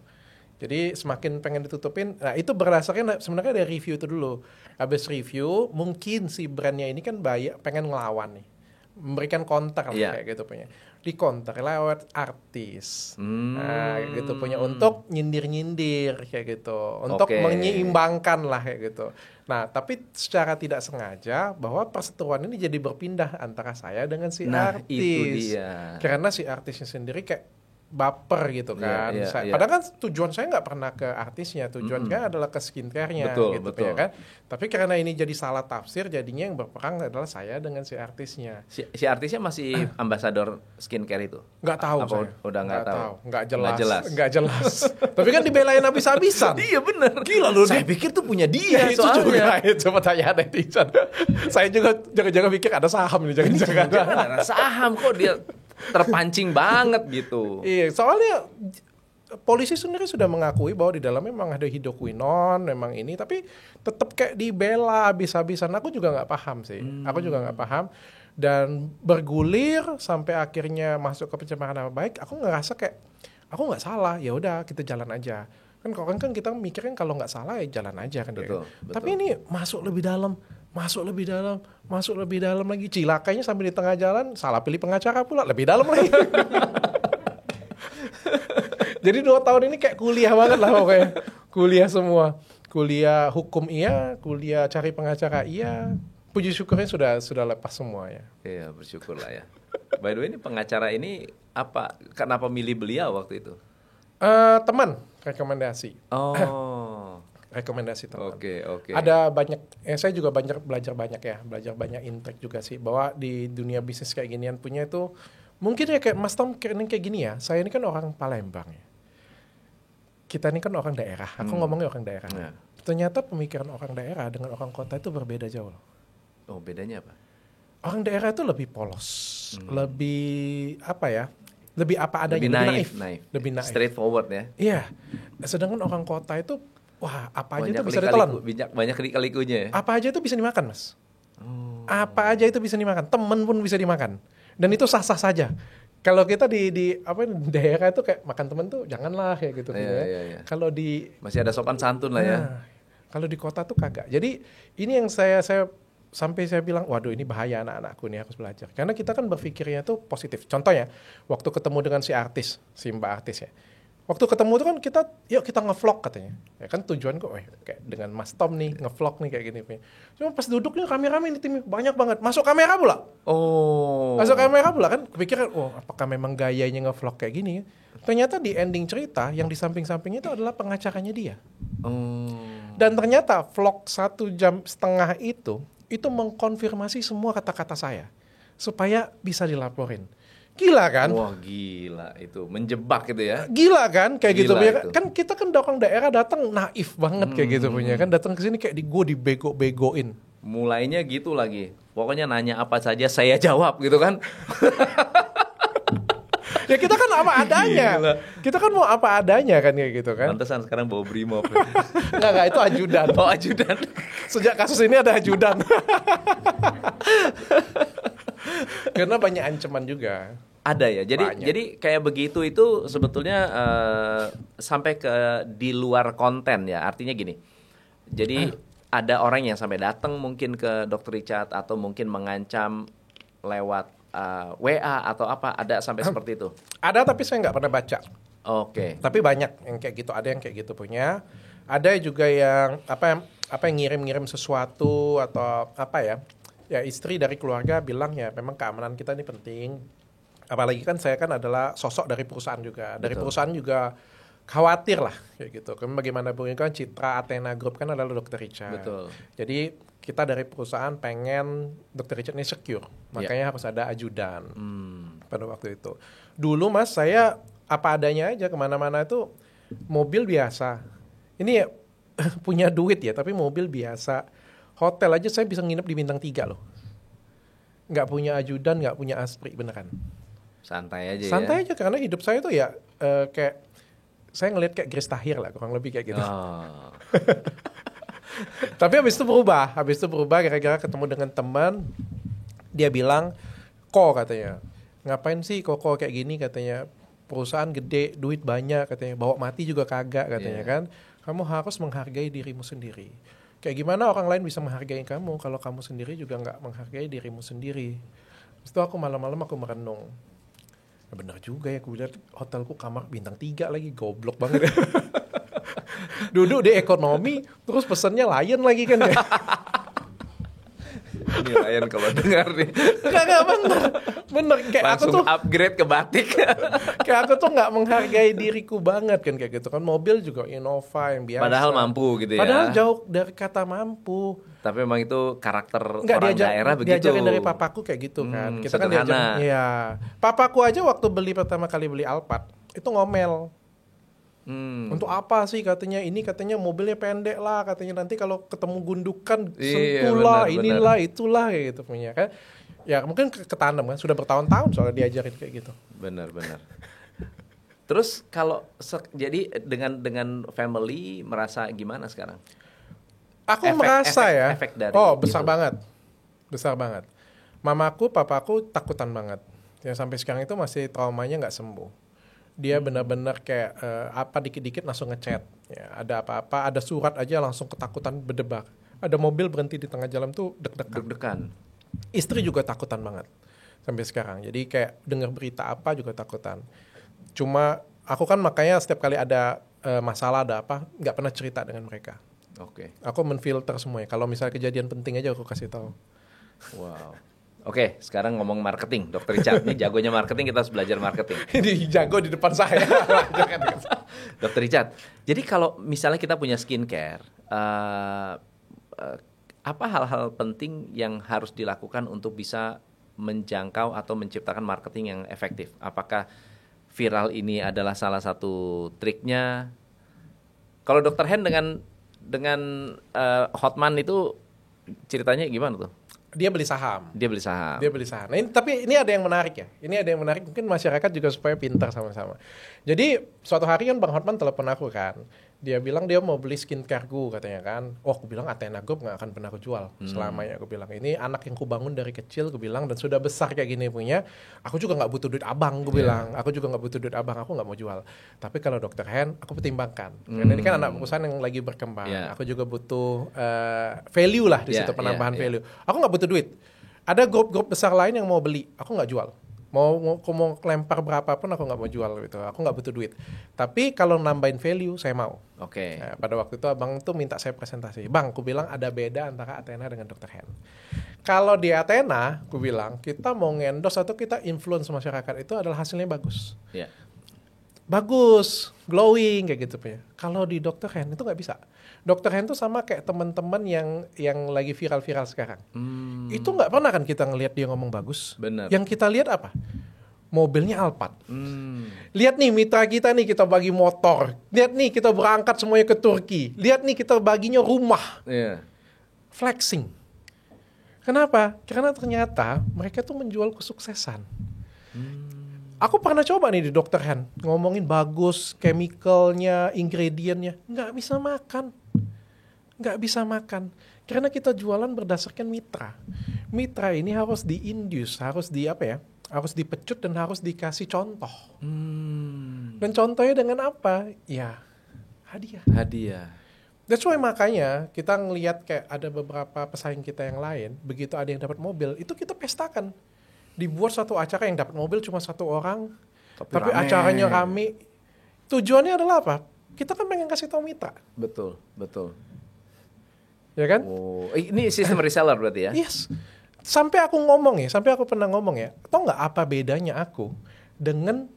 Jadi semakin pengen ditutupin. Nah, itu berdasarkan sebenarnya dari review itu dulu. Habis review, mungkin si brandnya ini kan pengen ngelawan nih. Memberikan counter kayak gitu punya. Di counter lewat artis. Nah, kayak gitu punya, untuk nyindir-nyindir kayak gitu. Untuk menyeimbangkan lah kayak gitu. Nah, tapi secara tidak sengaja bahwa perseteruan ini jadi berpindah antara saya dengan si artis. Itu dia. Karena si artisnya sendiri kayak baper gitu kan. Padahal kan tujuan saya nggak pernah ke artisnya, tujuan saya adalah ke skincare-nya gitu ya kan. Tapi karena ini jadi salah tafsir, jadinya yang berperang adalah saya dengan si artisnya. Si artisnya masih ambasador skincare itu? Nggak tahu. Udah nggak tahu. Nggak jelas. Tapi kan dibelain habis-habisan. Iya benar. Gila lu. Saya pikir tuh punya dia. Itu juga. Coba tanya netizen. Saya juga jangan-jangan pikir ada saham nih, jangan-jangan. Ada saham kok dia terpancing banget gitu. Iya, soalnya polisi sendiri sudah mengakui bahwa di dalam memang ada hidroquinone, memang ini, tapi tetap kayak dibela habis-habisan. Aku juga nggak paham sih. Dan bergulir sampai akhirnya masuk ke pencemaran nama baik. Aku ngerasa kayak aku nggak salah. Ya udah, kita jalan aja. Kan kita mikirnya kalau nggak salah ya jalan aja kan. Betul. Tapi ini masuk lebih dalam lagi. Cilakanya sampai di tengah jalan, salah pilih pengacara pula, lebih dalam lagi. Jadi 2 tahun ini kayak kuliah banget lah pokoknya. Kuliah semua. Kuliah hukum iya, kuliah cari pengacara iya. Puji syukurnya sudah lepas semua ya. Iya, bersyukur lah ya. By the way, ini pengacara ini kenapa milih beliau waktu itu? Teman rekomendasi. Oh. Rekomendasi teman. Oke. Ada banyak, saya juga belajar banyak insight juga sih, bahwa di dunia bisnis kayak ginian punya itu, mungkin ya kayak Mas Tom kayak gini ya, saya ini kan orang Palembang ya. Kita ini kan orang daerah, aku ngomongnya orang daerah. Yeah. Ternyata pemikiran orang daerah dengan orang kota itu berbeda jauh. Oh, bedanya apa? Orang daerah itu lebih polos, lebih apa ya? Lebih apa adanya, lebih naif. Straightforward ya. Iya. Sedangkan orang kota itu, wah, apa aja itu bisa ditelan. Banyak likunya ya. Apa aja itu bisa dimakan, Mas. Apa aja itu bisa dimakan. Temen pun bisa dimakan. Dan itu sah-sah saja. Kalau kita di daerah itu kayak makan temen tuh janganlah kayak gitu. Iya. Kalau di masih ada sopan santun lah ya. Kalau di kota tuh kagak. Jadi ini yang saya sampai saya bilang, waduh ini bahaya anak-anakku nih harus belajar. Karena kita kan berpikirnya tuh positif. Contohnya, waktu ketemu dengan si mbak artis ya. Waktu ketemu tuh kan yuk kita nge-vlog katanya. Ya kan tujuanku, kayak dengan Mas Tom nih, nge-vlog nih kayak gini. Cuma pas duduknya rame-rame nih tim banyak banget. Masuk kamera pula. Masuk kamera pula kan. Kepikiran, apakah memang gayanya nge-vlog kayak gini. Ternyata di ending cerita, yang di samping-sampingnya itu adalah pengacaranya dia. Dan ternyata vlog 1,5 jam itu mengkonfirmasi semua kata-kata saya supaya bisa dilaporin. Gila kan? Wah, gila itu, menjebak gitu ya. Gila kan kayak gitu punya. Kan kita kan orang daerah datang naif banget kayak gitu punya kan, datang ke sini kayak gue dibego-begoin. Mulainya gitu lagi. Pokoknya nanya apa saja saya jawab gitu kan. Ya kita kan apa adanya. Gila. Kita kan mau apa adanya kan kayak gitu kan. Pantesan sekarang bawa brimob. Enggak, itu ajudan. Oh, ajudan. Sejak kasus ini ada ajudan. Karena banyak ancaman juga. Ada ya. Jadi kayak begitu itu sebetulnya sampai ke di luar konten ya. Artinya gini. Jadi ada orang yang sampai datang mungkin ke Dr. Richard atau mungkin mengancam lewat WA atau apa, ada sampai seperti itu? Ada, tapi saya nggak pernah baca. Oke. Tapi banyak yang kayak gitu, ada yang kayak gitu punya. Ada juga yang yang ngirim-ngirim sesuatu atau apa ya. Ya istri dari keluarga bilang ya memang keamanan kita ini penting. Apalagi kan saya kan adalah sosok dari perusahaan juga. Dari perusahaan juga khawatir lah kayak gitu. Karena bagaimanapun kan citra Athena Group kan adalah Dr. Richard. Betul. Jadi kita dari perusahaan pengen Dr. Richard ini secure. Makanya harus ada ajudan pada waktu itu. Dulu Mas, saya apa adanya aja kemana-mana itu mobil biasa. Ini punya duit ya, tapi mobil biasa. Hotel aja saya bisa nginep di bintang 3 loh. Nggak punya ajudan, nggak punya aspri, beneran. Santai aja. Santai aja, karena hidup saya tuh ya kayak, saya ngeliat kayak Grace Tahir lah, kurang lebih kayak gitu. Tapi habis itu berubah gara-gara ketemu dengan teman. Dia bilang, katanya, ngapain sih kok kayak gini katanya, perusahaan gede, duit banyak katanya, bawa mati juga kagak katanya kan. Kamu harus menghargai dirimu sendiri. Kayak gimana orang lain bisa menghargai kamu kalau kamu sendiri juga nggak menghargai dirimu sendiri. Terus itu aku malam-malam aku merenung. Ya benar juga ya, aku lihat hotelku kamar bintang 3 lagi, goblok banget ya. Duduk di ekonomi, terus pesennya Lion lagi kan ya. Ini Lion kalau dengar nih. Enggak bener. Kayak langsung aku tuh upgrade ke batik. Kayak aku tuh nggak menghargai diriku banget kan kayak gitu kan. Mobil juga Innova yang biasa. Padahal mampu gitu ya. Padahal jauh dari kata mampu. Tapi memang itu karakter orang daerah begitu. Diajarin dari papaku kayak gitu kan. Kita kan diajarin. Iya. Papaku aja waktu pertama kali beli Alphard itu ngomel. Untuk apa sih katanya, ini katanya mobilnya pendek lah katanya, nanti kalau ketemu gundukan sentuhlah, inilah itulah kayak gitu punya kan. Ya mungkin ketanam kan, sudah bertahun-tahun soalnya diajarin kayak gitu. Benar. Terus kalau jadi dengan family merasa gimana sekarang? Aku merasa efek dari besar banget. Mamaku, papaku takutan banget. Yang sampai sekarang itu masih traumanya nggak sembuh. Dia benar-benar kayak dikit-dikit langsung ngechat. Ya, ada apa-apa, ada surat aja langsung ketakutan berdebar. Ada mobil berhenti di tengah jalan tuh deg-degan. Istri juga takutan banget sampai sekarang. Jadi kayak dengar berita apa juga takutan. Cuma aku kan makanya setiap kali ada masalah ada apa, nggak pernah cerita dengan mereka. Oke. Aku menfilter semuanya. Kalau misalnya kejadian penting aja aku kasih tahu. Wow. Oke, sekarang ngomong marketing, Dokter Richard. Ini jagonya marketing, kita harus belajar marketing. Ini jago di depan saya. Dokter Richard, jadi kalau misalnya kita punya skincare, apa hal-hal penting yang harus dilakukan untuk bisa menjangkau atau menciptakan marketing yang efektif? Apakah viral ini adalah salah satu triknya? Kalau Dokter Hen dengan Hotman itu ceritanya gimana tuh? Dia beli saham. Nah, tapi ini ada yang menarik ya. Ini ada yang menarik, mungkin masyarakat juga supaya pintar sama-sama. Jadi suatu hari kan Bang Hotman telepon aku kan. Dia bilang dia mau beli skincare gue katanya kan. Oh, aku bilang Athena Group gak akan pernah aku jual selamanya. Aku bilang ini anak yang kubangun dari kecil, aku bilang, dan sudah besar kayak gini punya. Aku juga gak butuh duit abang, gue bilang. Aku juga gak butuh duit abang, aku gak mau jual. Tapi kalau Dr. Hen, aku pertimbangkan. Karena ini kan anak perusahaan yang lagi berkembang. Aku juga butuh value lah di situ, penambahan value. Aku gak butuh duit. Ada grup-grup besar lain yang mau beli, aku gak jual. Mau lempar berapapun aku nggak mau jual gitu, aku nggak butuh duit. Tapi kalau nambahin value saya mau. Oke. Nah, pada waktu itu abang tuh minta saya presentasi. Bang, aku bilang ada beda antara Athena dengan Dr. Hen. Kalau di Athena, aku bilang kita mau ngendorse atau kita influence masyarakat itu adalah hasilnya bagus. Yeah. Bagus, glowing kayak gitu punya. Kalau di Dr. Hen itu nggak bisa. Dr. Hen tuh sama kayak teman-teman yang lagi viral-viral sekarang. Itu nggak pernah kan kita ngelihat dia ngomong bagus. Bener. Yang kita lihat apa? Mobilnya Alphard. Lihat nih mitra kita nih, kita bagi motor. Lihat nih kita berangkat semuanya ke Turki. Lihat nih kita baginya rumah. Yeah. Flexing. Kenapa? Karena ternyata mereka tuh menjual kesuksesan. Aku pernah coba nih di Dr. Hen, ngomongin bagus, chemicalnya, ingredientnya, nggak bisa makan. Karena kita jualan berdasarkan mitra. Mitra ini harus di-induce, harus dipecut dan harus dikasih contoh. Dan contohnya dengan apa? Ya, hadiah. That's why makanya kita ngelihat kayak ada beberapa pesaing kita yang lain, begitu ada yang dapat mobil, itu kita pestakan. Dibuat satu acara yang dapat mobil cuma satu orang, tapi acaranya rame. Tujuannya adalah apa? Kita kan pengen kasih tahu mitra. Betul. Ya kan? Oh, ini sistem reseller berarti ya? Yes. Sampai aku pernah ngomong ya, tau nggak apa bedanya aku dengan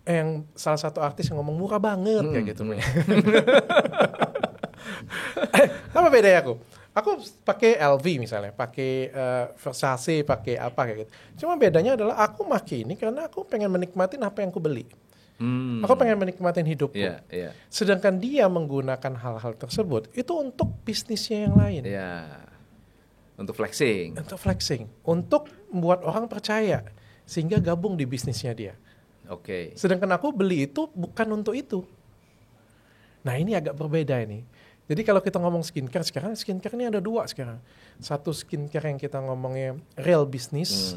yang salah satu artis yang ngomong murah banget kayak gitu. Apa bedanya aku? Aku pakai LV misalnya, pakai Versace, pakai apa kayak gitu. Cuma bedanya adalah aku pakai ini karena aku pengen menikmatin apa yang aku beli. Aku pengen menikmatin hidupku. Yeah. Sedangkan dia menggunakan hal-hal tersebut itu untuk bisnisnya yang lain. Untuk flexing. Untuk membuat orang percaya sehingga gabung di bisnisnya dia. Oke. Sedangkan aku beli itu bukan untuk itu. Nah, ini agak berbeda ini. Jadi kalau kita ngomong skincare sekarang, skincare ini ada dua sekarang. Satu skincare yang kita ngomongnya real business,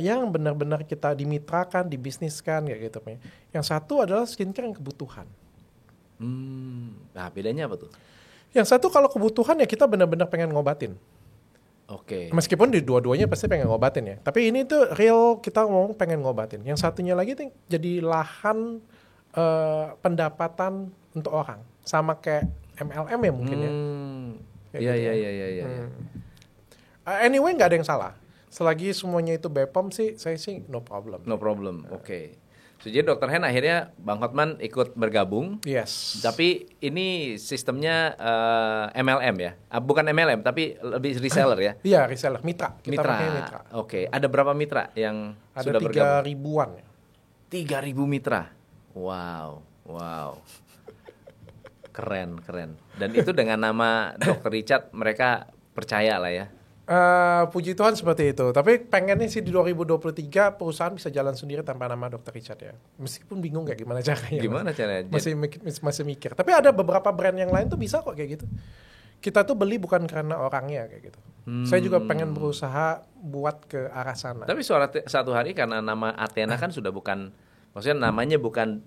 yang benar-benar kita dimitrakan, dibisniskan kayak gitu. Yang satu adalah skincare yang kebutuhan. Nah, bedanya apa tuh? Yang satu kalau kebutuhan ya kita benar-benar pengen ngobatin. Oke. Meskipun di dua-duanya pasti pengen ngobatin ya. Tapi ini tuh real kita ngomong pengen ngobatin. Yang satunya lagi tuh jadi lahan pendapatan untuk orang. Sama kayak MLM ya mungkin ya. Iya. Anyway nggak ada yang salah. Selagi semuanya itu BPOM sih, saya sih no problem. Oke. So, jadi Dr. Hen akhirnya Bang Hotman ikut bergabung. Yes. Tapi ini sistemnya MLM ya? Bukan MLM, tapi lebih reseller ya? Iya, reseller. Mitra. Kita pakai mitra. Oke. Ada berapa mitra yang sudah bergabung? Ada 3.000-an. 3.000 mitra. Wow. Keren. Dan itu dengan nama Dr. Richard mereka percaya lah ya. Puji Tuhan seperti itu. Tapi pengennya sih di 2023 perusahaan bisa jalan sendiri tanpa nama Dr. Richard ya. Meskipun bingung kayak gimana caranya. Masih mikir. Tapi ada beberapa brand yang lain tuh bisa kok kayak gitu. Kita tuh beli bukan karena orangnya kayak gitu. Saya juga pengen berusaha buat ke arah sana. Tapi suatu hari karena nama Athena kan sudah bukan, maksudnya namanya bukan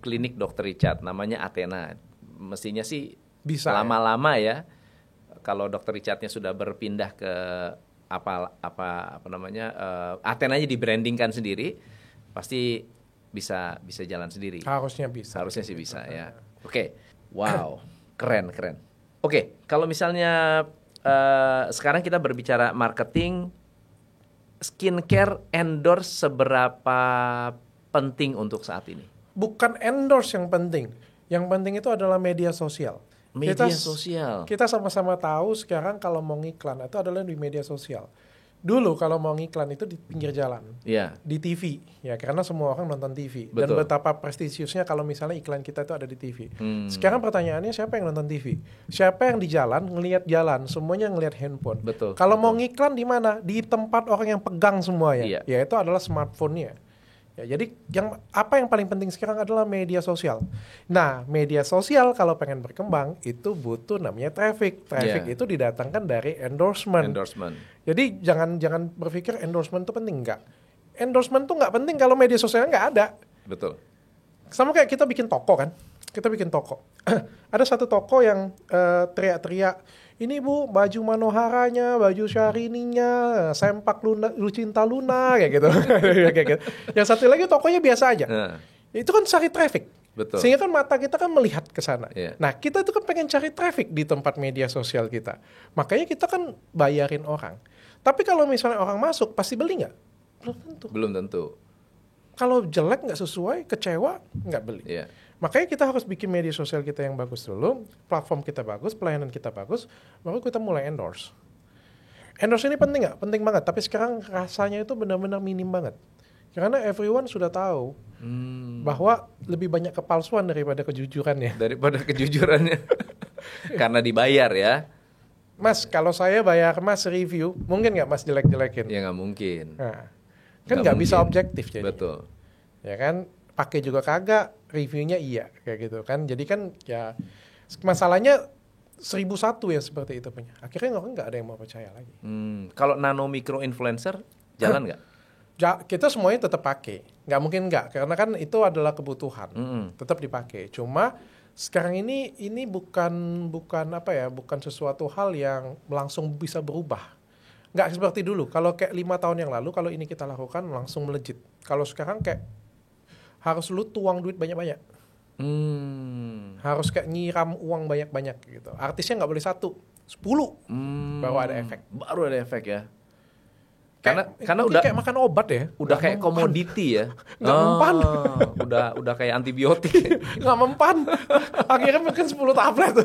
klinik Dr. Richard, namanya Athena. Mestinya sih bisa lama-lama ya. Kalau Dr. Richardnya sudah berpindah ke apa namanya, Athenanya di-brandingkan sendiri, pasti bisa jalan sendiri. Harusnya sih bisa ya. Oke. Wow, keren. Oke, kalau misalnya sekarang kita berbicara marketing, skincare endorse seberapa penting untuk saat ini? Bukan endorse yang penting. Yang penting itu adalah media sosial. Sosial. Kita sama-sama tahu sekarang kalau mau ngiklan itu adalah di media sosial. Dulu kalau mau ngiklan itu di pinggir jalan, di TV, ya karena semua orang nonton TV. Betul. Dan betapa prestisiusnya kalau misalnya iklan kita itu ada di TV. Sekarang pertanyaannya siapa yang nonton TV? Siapa yang di jalan ngelihat jalan? Semuanya ngelihat handphone. Betul. Kalau mau ngiklan di mana? Di tempat orang yang pegang semuanya. Iya. Ya itu adalah smartphone-nya. Ya, jadi apa yang paling penting sekarang adalah media sosial. Nah, media sosial kalau pengen berkembang itu butuh namanya traffic. Traffic itu didatangkan dari endorsement. Jadi jangan berpikir endorsement itu penting, enggak. Endorsement tuh nggak penting kalau media sosialnya nggak ada. Betul. Sama kayak kita bikin toko kan. Kita bikin toko. Ada satu toko yang teriak-teriak, ini Bu, baju Manoharanya, baju Syarininya, sempak Lucinta Luna, kayak gitu. Kayak gitu. Yang satu lagi tokonya biasa aja. Itu kan cari traffic. Betul. Sehingga kan mata kita kan melihat ke sana. Yeah. Nah, kita itu kan pengen cari traffic di tempat media sosial kita. Makanya kita kan bayarin orang. Tapi kalau misalnya orang masuk, pasti beli nggak? Belum tentu. Kalau jelek, nggak sesuai, kecewa, nggak beli. Yeah. Makanya kita harus bikin media sosial kita yang bagus dulu, platform kita bagus, pelayanan kita bagus, baru kita mulai endorse. Endorse ini penting nggak? Penting banget. Tapi sekarang rasanya itu benar-benar minim banget. Karena everyone sudah tahu bahwa lebih banyak kepalsuan daripada kejujurannya. Karena dibayar ya. Mas, kalau saya bayar Mas review, mungkin nggak Mas jelek-jelekin? Ya nggak mungkin. Nah, kan nggak bisa objektif jadi. Betul. Ya kan, pakai juga kagak, reviewnya iya kayak gitu kan. Jadi kan ya masalahnya 1001 yang seperti itu punya. Akhirnya orang nggak ada yang mau percaya lagi. Kalau nano micro influencer jalan nggak? Kita semuanya tetap pakai, nggak mungkin nggak, karena kan itu adalah kebutuhan, tetap dipakai. Cuma sekarang ini bukan apa ya, bukan sesuatu hal yang langsung bisa berubah. Nggak seperti dulu. Kalau kayak 5 tahun yang lalu, kalau ini kita lakukan langsung melejit. Kalau sekarang kayak harus lu tuang duit banyak-banyak, harus kayak nyiram uang banyak-banyak gitu. Artisnya nggak boleh 1, 10, baru ada efek. Baru ada efek ya. Karena udah kayak makan obat ya, udah kayak komoditi ya, nggak mempan, udah kayak antibiotik, nggak mempan, akhirnya makan 10 tablet.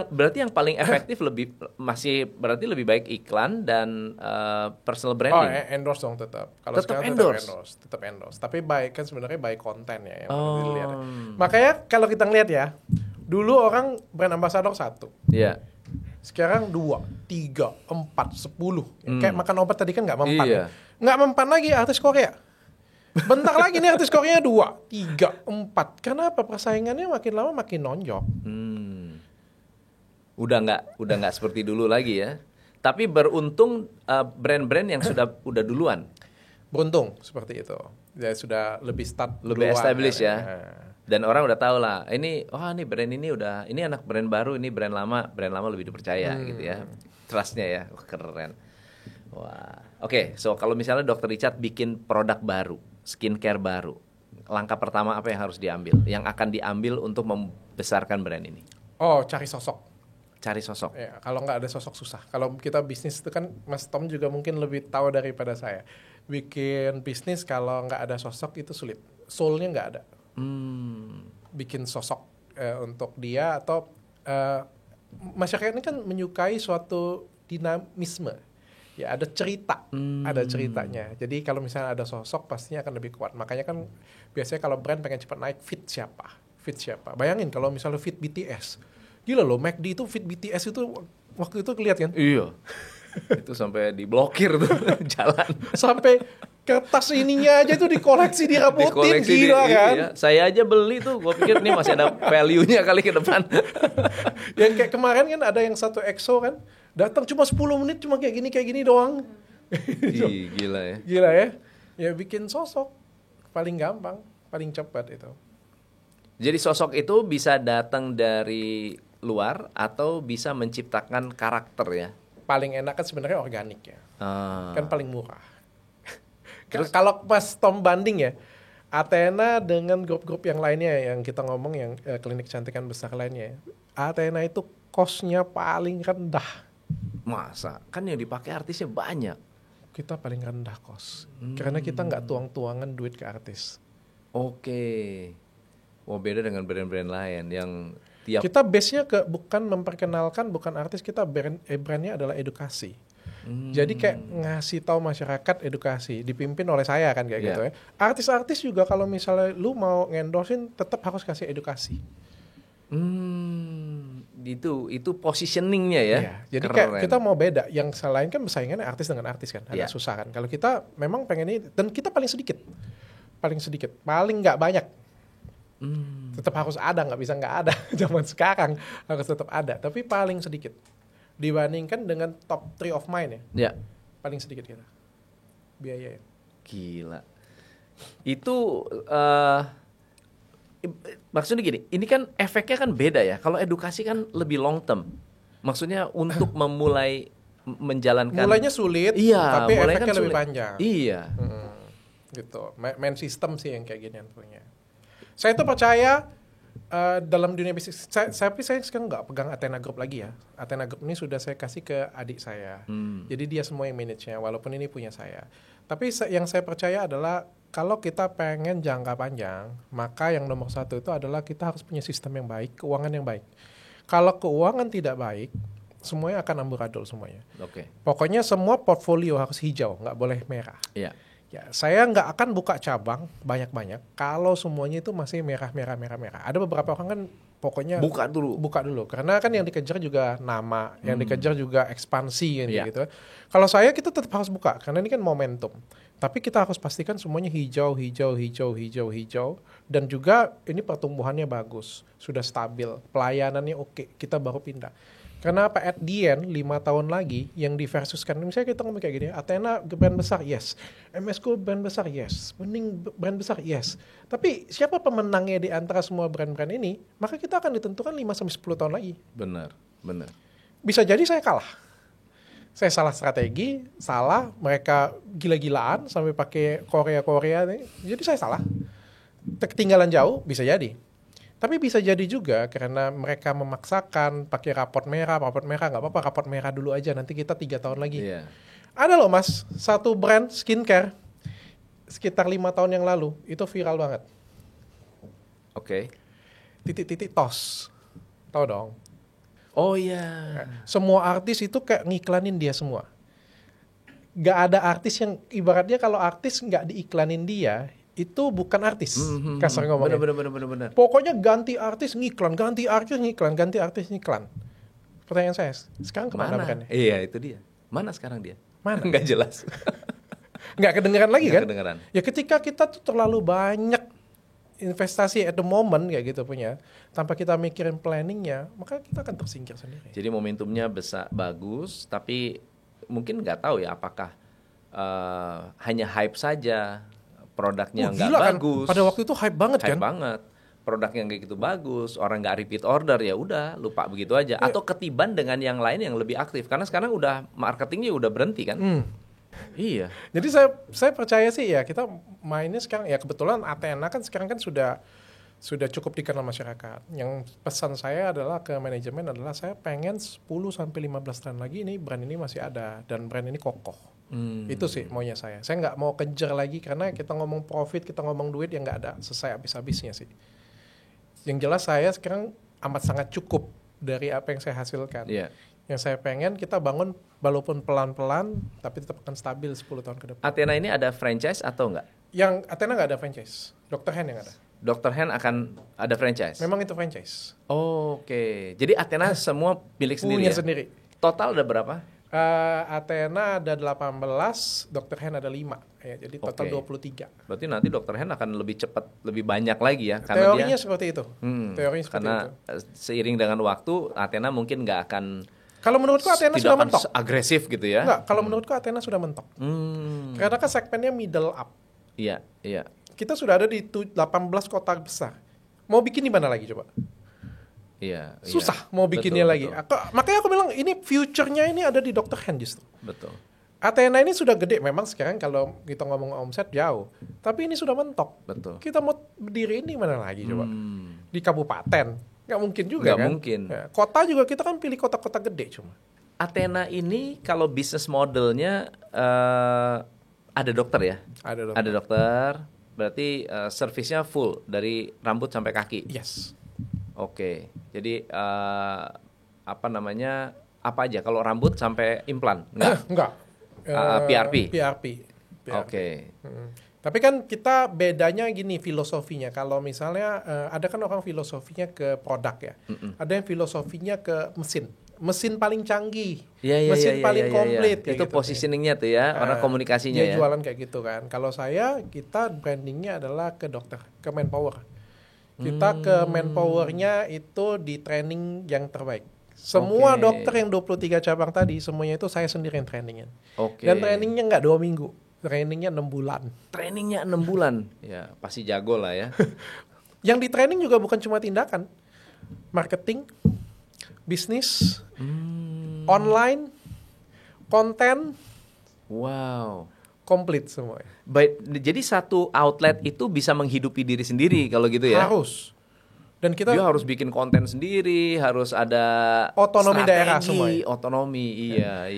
Berarti yang paling efektif berarti lebih baik iklan dan personal branding. Endorse dong tetap. Kalau tetap endorse. Tapi baik kan sebenarnya baik konten ya yang perlu dilihat. Makanya kalau kita ngeliat ya, dulu orang brand ambassador 1. Iya. Sekarang 2, 3, 4, 10. Kayak makan obat tadi kan nggak mempan. Iya. Nggak mempan lagi artis Korea. Bentar lagi nih artis Korea 2, 3, 4. Kenapa? Persaingannya makin lama makin nonjok. Udah nggak seperti dulu lagi ya. Tapi beruntung brand-brand yang udah duluan. Beruntung seperti itu. Ya sudah lebih lebih established ya. Dan orang udah tahu lah, ini brand ini anak brand baru, ini brand lama lebih dipercaya gitu ya. Trustnya ya, keren. Wah, oke. So kalau misalnya Dr. Richard bikin produk baru, skincare baru, langkah pertama apa yang harus diambil? Yang akan diambil untuk membesarkan brand ini? Cari sosok. Ya, kalau nggak ada sosok susah. Kalau kita bisnis itu kan, Mas Tom juga mungkin lebih tahu daripada saya. Bikin bisnis kalau nggak ada sosok itu sulit. Soul-nya nggak ada. Bikin sosok untuk dia atau masyarakat ini kan menyukai suatu dinamisme. Ya ada cerita, ada ceritanya. Jadi kalau misalnya ada sosok pastinya akan lebih kuat. Makanya kan biasanya kalau brand pengen cepat naik, fit siapa. Bayangin kalau misalnya fit BTS. Gila loh, McD itu fit BTS itu waktu itu kelihatan kan? Iya. Itu sampai diblokir tuh jalan. Sampai kertas ininya aja tuh dikoleksi dirabotin, gila kan? Iya. Saya aja beli tuh, gue pikir ini masih ada value-nya kali ke depan. Yang kayak kemarin kan ada yang 1 EXO kan, datang cuma 10 menit cuma kayak gini doang. Gila ya. Gila ya. Ya bikin sosok paling gampang, paling cepat itu. Jadi sosok itu bisa datang dari luar atau bisa menciptakan karakter ya? Paling enak kan sebenarnya organik ya. Kan paling murah. Terus kalau pas Tom banding ya, Athena dengan grup-grup yang lainnya yang kita ngomong yang klinik kecantikan besar lainnya, Athena itu cost-nya paling rendah. Masa? Kan yang dipakai artisnya banyak. Kita paling rendah cost. Karena kita nggak tuang-tuangan duit ke artis. Oke. Wah, beda dengan brand-brand lain yang tiap... Kita base-nya bukan memperkenalkan, bukan artis, kita brandnya adalah edukasi. Jadi kayak ngasih tahu masyarakat edukasi, dipimpin oleh saya kan kayak gitu ya. Artis-artis juga kalau misalnya lu mau ngendorsin tetap harus kasih edukasi. Itu positioningnya ya. Iya, jadi kayak kita mau beda. Yang selain kan bersaingannya artis dengan artis kan, agak susah kan. Kalau kita memang pengen ini, dan kita paling sedikit, paling nggak banyak. Tetap harus ada, nggak bisa nggak ada. Zaman sekarang harus tetap ada, tapi paling sedikit dibandingkan dengan top 3 of mind ya. Paling sedikit kita biaya. Gila. Itu maksudnya gini, ini kan efeknya kan beda ya. Kalau edukasi kan lebih long term. Maksudnya untuk memulai menjalankan. Mulainya sulit, tapi efeknya kan lebih panjang. Iya. Gitu. Main sistem sih yang kayak gini punya. Saya tuh percaya dalam dunia bisnis. Saya sekarang nggak pegang Athena Group lagi ya. Athena Group ini sudah saya kasih ke adik saya. Jadi dia semua yang manage-nya, walaupun ini punya saya. Tapi yang saya percaya adalah kalau kita pengen jangka panjang, maka yang nomor satu itu adalah kita harus punya sistem yang baik, keuangan yang baik. Kalau keuangan tidak baik, semuanya akan amburadul semuanya. Pokoknya semua portfolio harus hijau, nggak boleh merah. Ya, saya nggak akan buka cabang banyak-banyak kalau semuanya itu masih merah. Ada beberapa orang kan pokoknya buka dulu. Karena kan yang dikejar juga nama, yang dikejar juga ekspansi gitu. Kalau kita tetap harus buka karena ini kan momentum. Tapi kita harus pastikan semuanya hijau. Dan juga ini pertumbuhannya bagus, sudah stabil, pelayanannya oke, kita baru pindah. Karena apa? At the end, 5 tahun lagi yang diversuskan, misalnya kita ngomong kayak gini, Athena brand besar, yes. MSQ brand besar, yes. Bening brand besar, yes. Tapi siapa pemenangnya di antara semua brand-brand ini, maka kita akan ditentukan 5-10 tahun lagi. Benar. Bisa jadi saya kalah. Saya salah strategi, mereka gila-gilaan sampai pakai Korea nih. Jadi saya salah. Ketinggalan jauh, bisa jadi. Tapi bisa jadi juga karena mereka memaksakan pakai raport merah nggak apa-apa, raport merah dulu aja, nanti kita 3 tahun lagi. Ada loh mas, satu brand skincare sekitar 5 tahun yang lalu itu viral banget. Titik-titik tos, tahu dong? Oh iya. Semua artis itu kayak ngiklanin dia semua. Gak ada artis yang ibaratnya kalau artis nggak diiklanin dia itu bukan artis. Kasar ngomongnya. Benar. Pokoknya ganti artis ngiklan. Pertanyaan saya, sekarang kemana brandnya? Iya itu dia. Mana sekarang dia? Mana? Nggak jelas. Nggak kedengeran lagi kan? Kedengeran. Ya ketika kita tuh terlalu banyak investasi at the moment kayak gitu punya, tanpa kita mikirin planningnya, maka kita akan tersingkir sendiri. Jadi momentumnya bagus, tapi mungkin nggak tahu ya apakah hanya hype saja, produknya nggak bagus. Kan? Pada waktu itu hype banget kan? Hype banget. Produknya kayak gitu bagus, orang nggak repeat order ya udah lupa begitu aja. Atau ketiban dengan yang lain yang lebih aktif, karena sekarang udah marketingnya udah berhenti kan? Iya. Jadi saya percaya sih ya kita mainnya sekarang ya kebetulan Athena kan sekarang kan sudah cukup dikenal masyarakat. Yang pesan saya adalah ke manajemen adalah saya pengen 10-15 tahun lagi ini brand ini masih ada dan brand ini kokoh. Itu sih maunya saya. Saya nggak mau kejar lagi karena kita ngomong profit, kita ngomong duit yang nggak ada selesai habis-habisnya sih. Yang jelas saya sekarang amat sangat cukup dari apa yang saya hasilkan. Yang saya pengen kita bangun walaupun pelan-pelan tapi tetap akan stabil 10 tahun ke depan. Athena ini ada franchise atau enggak? Yang Athena enggak ada franchise. Dr. Hen yang ada. Dr. Hen akan ada franchise? Memang itu franchise. Oke. Jadi Athena semua milik sendiri punya ya? Sendiri. Total ada berapa? Athena ada 18, Dr. Hen ada 5. Ya, jadi total 23. Berarti nanti Dr. Hen akan lebih cepat, lebih banyak lagi ya? Karena teorinya seperti itu. Teorinya seperti karena itu. Seiring dengan waktu, Athena mungkin nggak akan... Kalau menurutku Athena sudah mentok. Agresif gitu ya? Enggak, kalau menurutku Athena sudah mentok. Karena kan segmennya middle up. Iya. Kita sudah ada di 18 kota besar. Mau bikin di mana lagi coba? Iya. Susah mau bikinnya lagi. Makanya aku bilang ini future-nya ini ada di Dr. Hen justru. Betul. Athena ini sudah gede. Memang sekarang kalau kita ngomong omset jauh. Tapi ini sudah mentok. Betul. Kita mau berdiri ini mana lagi coba? Di kabupaten. Nggak mungkin juga kan? Mungkin. Ya, kota juga kita kan pilih kota-kota gede cuma. Athena ini kalau bisnis modelnya ada dokter ya? Ada dokter. Berarti servisnya full dari rambut sampai kaki. Yes. Oke. Jadi apa aja? Kalau rambut sampai implan? Enggak. PRP. Oke. Tapi kan kita bedanya gini filosofinya. Kalau misalnya ada kan orang filosofinya ke produk ya. Ada yang filosofinya ke mesin paling canggih, mesin paling komplit. Itu gitu, positioningnya tuh ya, orang komunikasinya ya. Jualan kayak gitu kan. Kalau kita brandingnya adalah ke dokter, ke manpower. Kita ke manpowernya itu di training yang terbaik. Semua dokter yang 23 cabang tadi, semuanya itu saya sendiri yang trainingin. Dan trainingnya nggak 2 minggu. Trainingnya 6 bulan. Trainingnya 6 bulan? Ya pasti jago lah ya. Yang di training juga bukan cuma tindakan. Marketing, bisnis, online, konten. Wow. Komplit semua. Jadi satu outlet itu bisa menghidupi diri sendiri kalau gitu ya? Harus. Dan dia harus bikin konten sendiri, harus ada otonomi strategi, daerah semua. Otonomi, iya.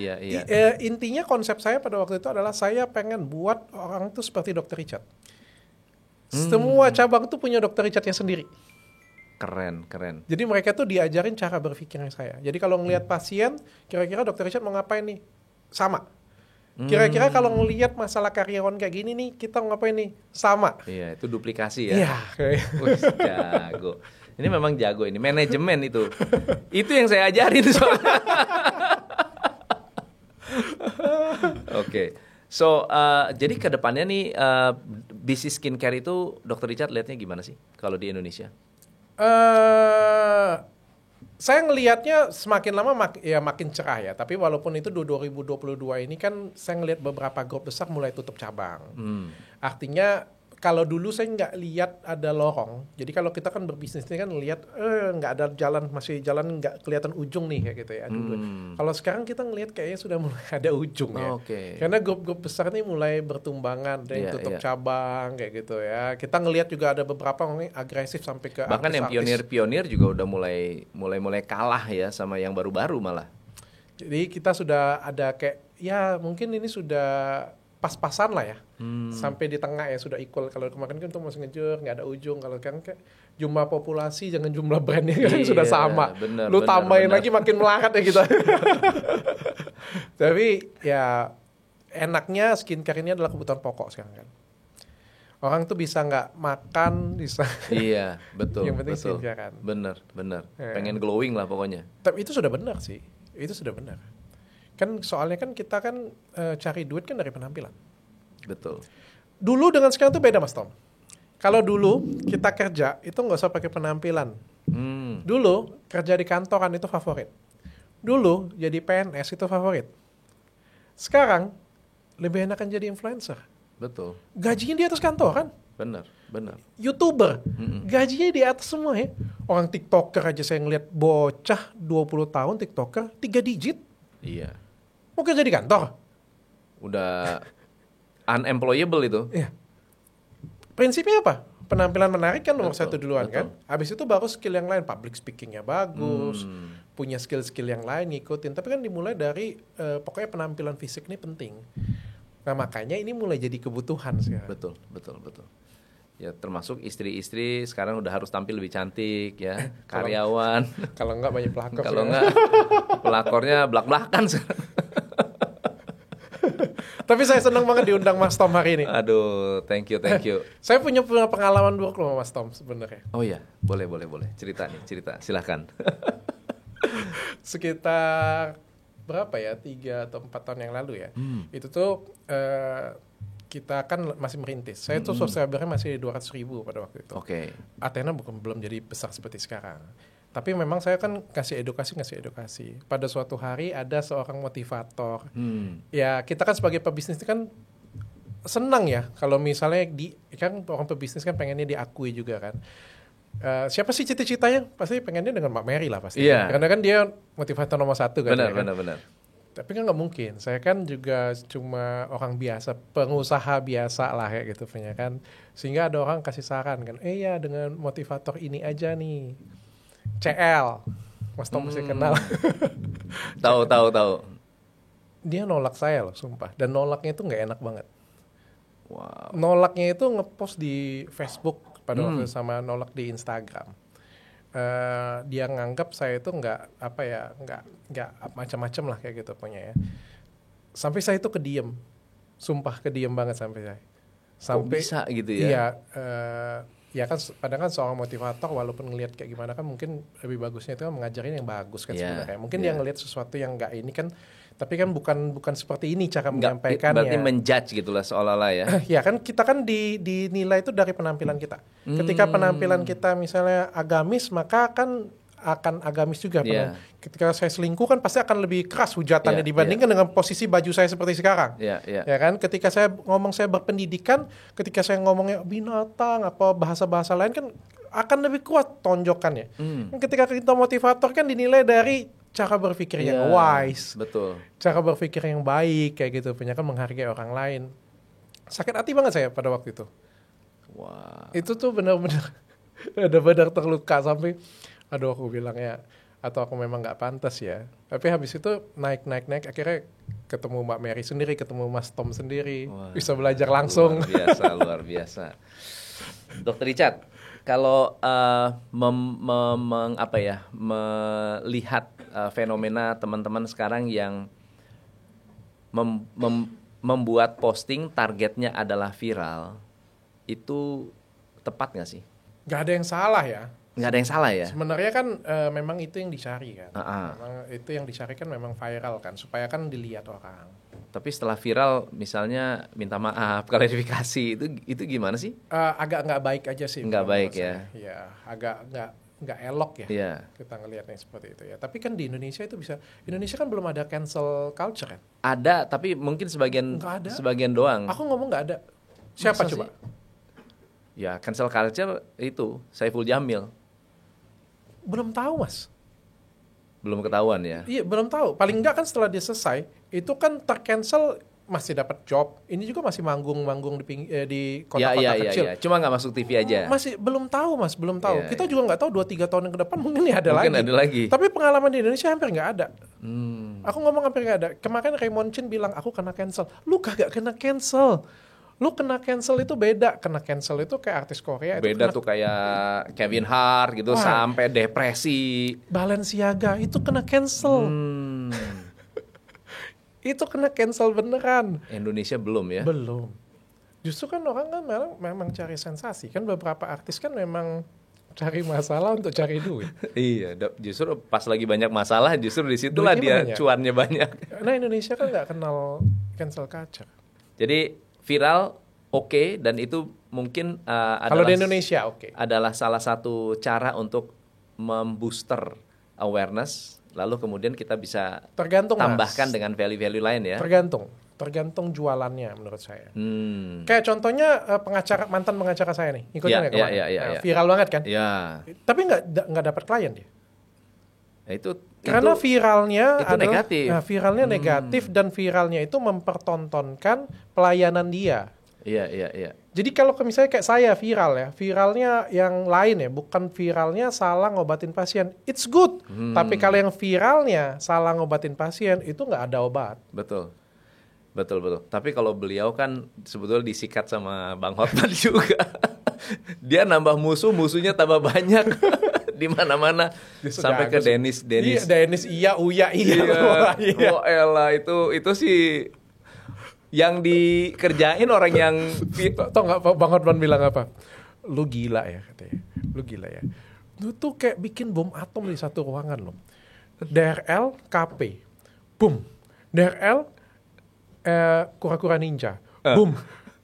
Intinya konsep saya pada waktu itu adalah saya pengen buat orang itu seperti Dr. Richard. Semua cabang tuh punya Dr. Richardnya sendiri. Keren. Jadi mereka tuh diajarin cara berpikirnya saya. Jadi kalau ngelihat pasien, kira-kira Dr. Richard mau ngapain nih? Sama. Kira-kira kalau ngelihat masalah karyawan kayak gini nih, kita ngapain nih? Sama. Iya, itu duplikasi ya. Iya. Jago. Ini memang jago ini, manajemen itu. Itu yang saya ajarin soalnya. Oke. So, jadi ke depannya nih bisnis skincare itu Dr. Richard lihatnya gimana sih kalau di Indonesia? Saya ngelihatnya semakin lama makin cerah ya. Tapi walaupun itu 2022 ini kan saya ngelihat beberapa grup besar mulai tutup cabang. Artinya kalau dulu saya nggak lihat ada lorong. Jadi kalau kita kan berbisnis ini kan lihat nggak ada jalan, masih jalan nggak kelihatan ujung nih kayak gitu ya dulu. Kalau sekarang kita ngelihat kayaknya sudah mulai ada ujung ya. Karena grup-grup besar ini mulai bertumbangan, ada yang tutup cabang kayak gitu ya. Kita ngelihat juga ada beberapa yang agresif sampai ke bahkan yang pionir juga udah mulai kalah ya sama yang baru-baru malah. Jadi kita sudah ada kayak ya mungkin ini sudah pas-pasan lah ya, sampai di tengah ya sudah equal. Kalau kemarin kan tuh masih ngejar nggak ada ujung. Kalau sekarang kayak jumlah populasi jangan jumlah brandnya kan sudah sama. Lu tambahin lagi makin melarat ya kita. Tapi ya enaknya skincare ini adalah kebutuhan pokok sekarang kan. Orang tuh bisa nggak makan, bisa. Iya betul. Yang penting skincare kan. Bener. Pengen glowing lah pokoknya. Tapi itu sudah benar sih. Itu sudah benar. Kan soalnya kan kita kan cari duit kan dari penampilan. Betul. Dulu dengan sekarang tuh beda Mas Tom. Kalau dulu kita kerja itu nggak usah pakai penampilan. Dulu kerja di kantoran itu favorit. Dulu jadi PNS itu favorit. Sekarang lebih enakan jadi influencer. Betul. Gajinya di atas kantoran. Benar. YouTuber, gajinya di atas semua ya. Orang TikToker aja saya ngeliat bocah 20 tahun TikToker 3 digit. Iya. Mau kerja di kantor? Udah unemployable itu. Iya. Prinsipnya apa? Penampilan menarik kan nomor satu duluan kan. Habis itu baru skill yang lain. Public speakingnya bagus. Punya skill-skill yang lain ngikutin. Tapi kan dimulai dari pokoknya penampilan fisik ini penting. Nah makanya ini mulai jadi kebutuhan sekarang. Betul. Ya termasuk istri-istri sekarang udah harus tampil lebih cantik ya. Karyawan. Kalau enggak banyak pelakor. Kalau enggak pelakornya belak-belakan sekarang. Tapi saya senang banget diundang Mas Tom hari ini. Aduh, thank you. Saya punya pengalaman buruk loh Mas Tom sebenarnya. Oh iya, boleh. Cerita, silahkan. Sekitar berapa ya, 3 atau 4 tahun yang lalu ya. Itu tuh kita kan masih merintis. Saya tuh subscribernya masih 200.000 pada waktu itu. Athena belum jadi besar seperti sekarang. Tapi memang saya kan ngasih edukasi. Pada suatu hari ada seorang motivator. Ya kita kan sebagai pebisnis kan senang ya kalau misalnya kan orang pebisnis kan pengennya diakui juga kan. Siapa sih cita-citanya? Pasti pengennya dengan Mbak Mary lah pasti. Yeah. Karena kan dia motivator nomor 1 kan. Benar. Tapi kan nggak mungkin. Saya kan juga cuma orang biasa, pengusaha biasa lah ya gitu punya kan. Sehingga ada orang kasih saran kan. Ya dengan motivator ini aja nih. CL. Mas Tom mesti kenal. Tahu. Dia nolak saya loh, sumpah. Dan nolaknya itu nggak enak banget. Wow. Nolaknya itu ngepost di Facebook pada waktu itu sama nolak di Instagram. Dia nganggap saya itu nggak macam-macam lah kayak gitu punya ya. Sampai saya itu kediem, sumpah kediem banget sampai saya. Sampai kok bisa gitu ya? Iya, ya kan padahal kan seorang motivator walaupun ngelihat kayak gimana kan mungkin lebih bagusnya itu kan mengajarin yang bagus kan sebenarnya. Mungkin dia ngelihat sesuatu yang nggak ini kan, tapi kan bukan seperti ini cara menyampaikannya. Berarti menjudge gitulah seolah-olah ya. Ya kan kita kan dinilai itu dari penampilan kita. Ketika penampilan kita misalnya agamis maka akan agamis juga. Ketika saya selingkuh kan pasti akan lebih keras hujatannya dibandingkan dengan posisi baju saya seperti sekarang. Ya kan, ketika saya ngomong saya berpendidikan, ketika saya ngomongnya binatang apa bahasa-bahasa lain kan akan lebih kuat tonjokannya. Ketika kita motivator kan dinilai dari cara berpikir yang wise, betul. Cara berpikir yang baik kayak gitu, punya kan menghargai orang lain. Sakit hati banget saya pada waktu itu. Wow. Itu tuh benar-benar benar-benar terluka sampai aduh aku bilang ya, atau aku memang nggak pantas ya. Tapi habis itu naik akhirnya ketemu Mbak Mary sendiri, ketemu Mas Tom sendiri. Wah, bisa belajar langsung. Luar biasa. Dr. Richard, kalau melihat fenomena teman-teman sekarang yang membuat posting targetnya adalah viral, itu tepat nggak sih? Nggak ada yang salah ya. Nggak ada yang salah ya? Sebenarnya kan memang itu yang dicari kan. Memang itu yang dicari kan memang viral kan, supaya kan dilihat orang. Tapi setelah viral misalnya minta maaf, klarifikasi, itu gimana sih? Agak nggak baik aja sih. Nggak baik ya? Iya, agak nggak elok ya. Yeah. Kita ngelihatnya seperti itu ya. Tapi kan di Indonesia itu Indonesia kan belum ada cancel culture kan? Ada, tapi mungkin sebagian doang. Aku ngomong nggak ada. Siapa coba? Ya cancel culture itu Saiful Jamil. Belum tahu Mas. Belum ketahuan ya? Iya belum tahu. Paling enggak kan setelah dia selesai itu kan tercancel, masih dapat job. Ini juga masih manggung di kota-kota kecil. Iya. Cuma nggak masuk TV aja. Masih belum tahu Mas, belum tahu. Kita juga nggak tahu 2-3 tahun yang ke depan mungkin ada lagi. Tapi pengalaman di Indonesia hampir nggak ada. Aku ngomong hampir nggak ada. Kemarin Raymond Chin bilang aku kena cancel. Lu kagak kena cancel. Lu kena cancel itu beda. Kena cancel itu kayak artis Korea. Beda tuh kayak Kevin Hart gitu. Sampai depresi. Balenciaga itu kena cancel. Itu kena cancel beneran. Indonesia belum ya? Belum. Justru kan orang kan memang cari sensasi. Kan beberapa artis kan memang cari masalah untuk cari duit. Iya, justru pas lagi banyak masalah justru disitulah dia cuannya banyak. Nah Indonesia kan nggak kenal cancel culture. Jadi viral oke, dan itu mungkin kalau di Indonesia adalah salah satu cara untuk membooster awareness, lalu kemudian kita bisa tambahkan dengan value-value lain ya. Tergantung jualannya menurut saya. Kayak contohnya mantan pengacara saya nih, ikutnya nggak kemarin? Viral banget kan? Ya. Tapi nggak dapat klien dia. Nah, karena viralnya itu negatif. Nah, viralnya negatif dan viralnya itu mempertontonkan pelayanan dia. Iya. Jadi kalau misalnya kayak saya viralnya yang lain ya, bukan viralnya salah ngobatin pasien, it's good. Tapi kalau yang viralnya salah ngobatin pasien itu nggak ada obat. Betul. Tapi kalau beliau kan sebetulnya disikat sama Bang Hotman juga. Dia nambah musuhnya tambah banyak. Di mana-mana sampai ke Dennis. Iya, Dennis Uya. Oh elah itu sih yang dikerjain orang yang tau nggak Bang Hotman bilang apa? Lu gila ya katanya. Lu tuh kayak bikin bom atom di satu ruangan loh. DRL KP. Boom. DRL Kura-Kura Ninja. Boom.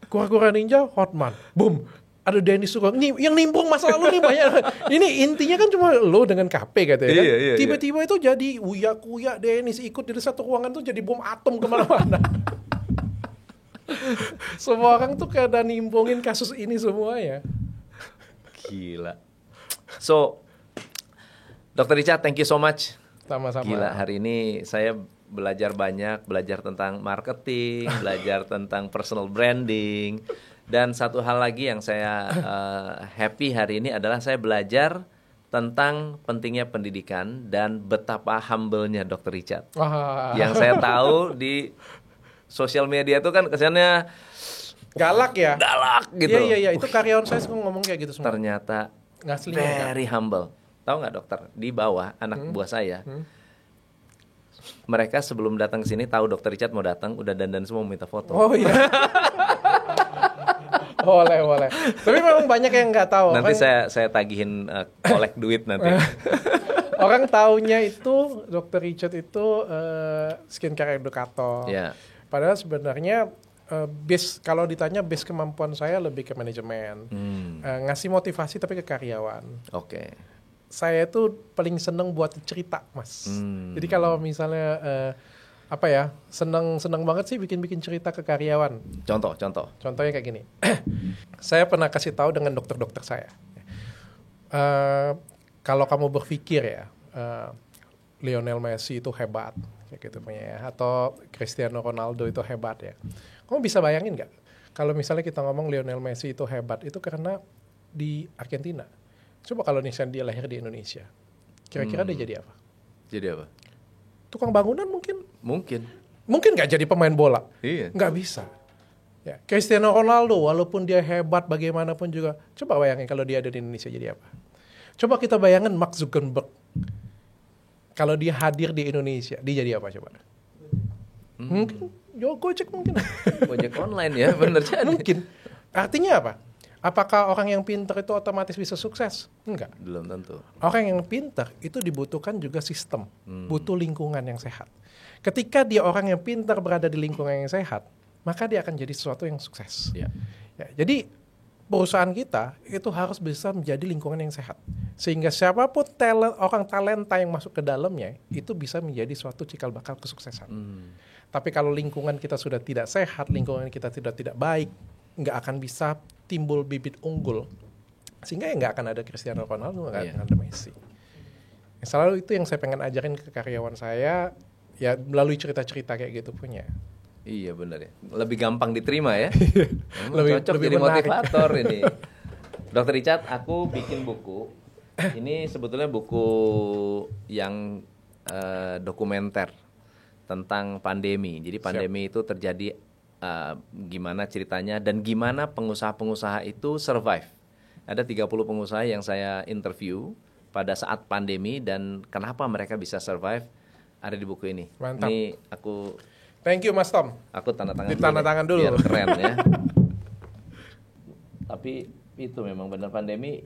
Kura-Kura Ninja Hotman. Boom. Ada Dennis suka yang nimbung masa lalu nih banyak. Ini intinya kan cuma lo dengan KP katanya kan. Iya, tiba-tiba itu jadi Uya Dennis ikut di satu ruangan tuh jadi bom atom kemana-mana. Semua orang tuh kayak ada nimbungin kasus ini semua ya. Gila. So, Dr. Richard, thank you so much. Sama-sama. Gila, hari ini saya belajar tentang marketing, belajar tentang personal branding. Dan satu hal lagi yang saya happy hari ini adalah saya belajar tentang pentingnya pendidikan dan betapa humble-nya Dr. Richard. Wah. Yang saya tahu di sosial media itu kan kesannya galak ya. Galak gitu. Iya, itu karyawan saya suka ngomong kayak gitu semua. Ternyata Ngaslinya very humble. Tahu nggak dokter? Di bawah anak buah saya. Mereka sebelum datang ke sini tahu Dr. Richard mau datang, udah dandan semua minta foto. Oh iya. Boleh. Tapi memang banyak yang nggak tahu. Nanti saya tagihin kolek duit nanti. Orang taunya itu Dr. Richard itu skincare educator. Yeah. Padahal sebenarnya kalau ditanya base kemampuan saya lebih ke manajemen, ngasih motivasi tapi ke karyawan. Oke. Saya tuh paling seneng buat cerita, Mas. Jadi kalau misalnya seneng banget sih bikin cerita ke karyawan. Contohnya kayak gini. Saya pernah kasih tahu dengan dokter-dokter saya. Kalau kamu berpikir ya, Lionel Messi itu hebat, kayak gitu punya ya, atau Cristiano Ronaldo itu hebat ya. Kamu bisa bayangin nggak? Kalau misalnya kita ngomong Lionel Messi itu hebat, itu karena di Argentina. Coba kalau misalnya dia lahir di Indonesia, kira-kira dia jadi apa? Jadi apa? Tukang bangunan mungkin. Mungkin nggak jadi pemain bola. Iya. Nggak bisa. Ya, Cristiano Ronaldo walaupun dia hebat bagaimanapun juga, coba bayangin kalau dia ada di Indonesia jadi apa? Coba kita bayangin Mark Zuckerberg. Kalau dia hadir di Indonesia, dia jadi apa coba? Mungkin Gojek mungkin. Gojek online ya, bener jadi. Mungkin. Artinya apa? Apakah orang yang pintar itu otomatis bisa sukses? Enggak. Belum tentu. Orang yang pintar itu dibutuhkan juga sistem, butuh lingkungan yang sehat. Ketika dia orang yang pintar berada di lingkungan yang sehat, maka dia akan jadi sesuatu yang sukses. Ya. Jadi perusahaan kita itu harus bisa menjadi lingkungan yang sehat, sehingga siapapun orang talenta yang masuk ke dalamnya itu bisa menjadi suatu cikal bakal kesuksesan. Tapi kalau lingkungan kita sudah tidak sehat, lingkungan kita tidak baik, nggak akan bisa timbul bibit unggul, sehingga ya nggak akan ada Cristiano Ronaldo, nggak akan ada Messi. Selalu itu yang saya pengen ajarin ke karyawan saya, ya melalui cerita-cerita kayak gitu punya. Iya benar ya, lebih gampang diterima ya. lebih cocok jadi motivator ini. Dr. Richard, aku bikin buku. Ini sebetulnya buku yang dokumenter tentang pandemi. Jadi pandemi itu terjadi gimana ceritanya dan gimana pengusaha-pengusaha itu survive. Ada 30 pengusaha yang saya interview pada saat pandemi dan kenapa mereka bisa survive ada di buku ini. Mantap. Ini aku thank you Mas Tom. Aku tanda tangan dulu. Biar keren ya. Tapi itu memang benar pandemi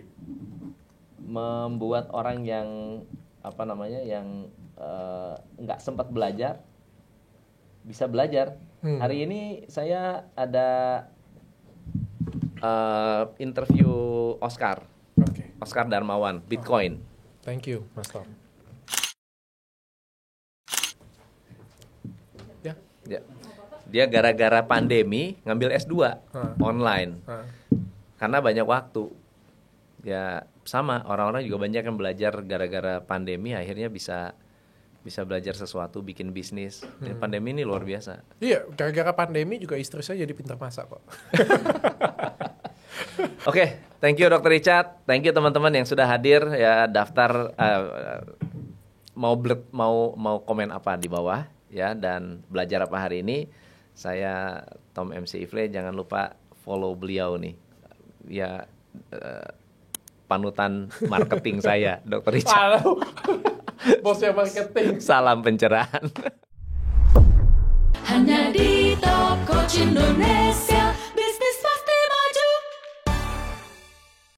membuat orang yang yang nggak sempat belajar bisa belajar. Hari ini saya ada interview Oscar. Oscar Darmawan, Bitcoin. Thank you, Mas Tom. Ya. Dia gara-gara pandemi ngambil S2 online. Karena banyak waktu. Ya sama, orang-orang juga banyak yang belajar gara-gara pandemi akhirnya bisa belajar sesuatu, bikin bisnis. Pandemi ini luar biasa. Iya, gara-gara pandemi juga istri saya jadi pintar masak kok. Oke, thank you Dr. Richard. Thank you teman-teman yang sudah hadir ya, daftar mau komen apa di bawah ya, dan belajar apa hari ini. Saya Tom MC Ifle, jangan lupa follow beliau nih. Ya panutan marketing saya, Dr. Richard. Bosnya marketing. Salam pencerahan. Hanya di Top Coach Indonesia.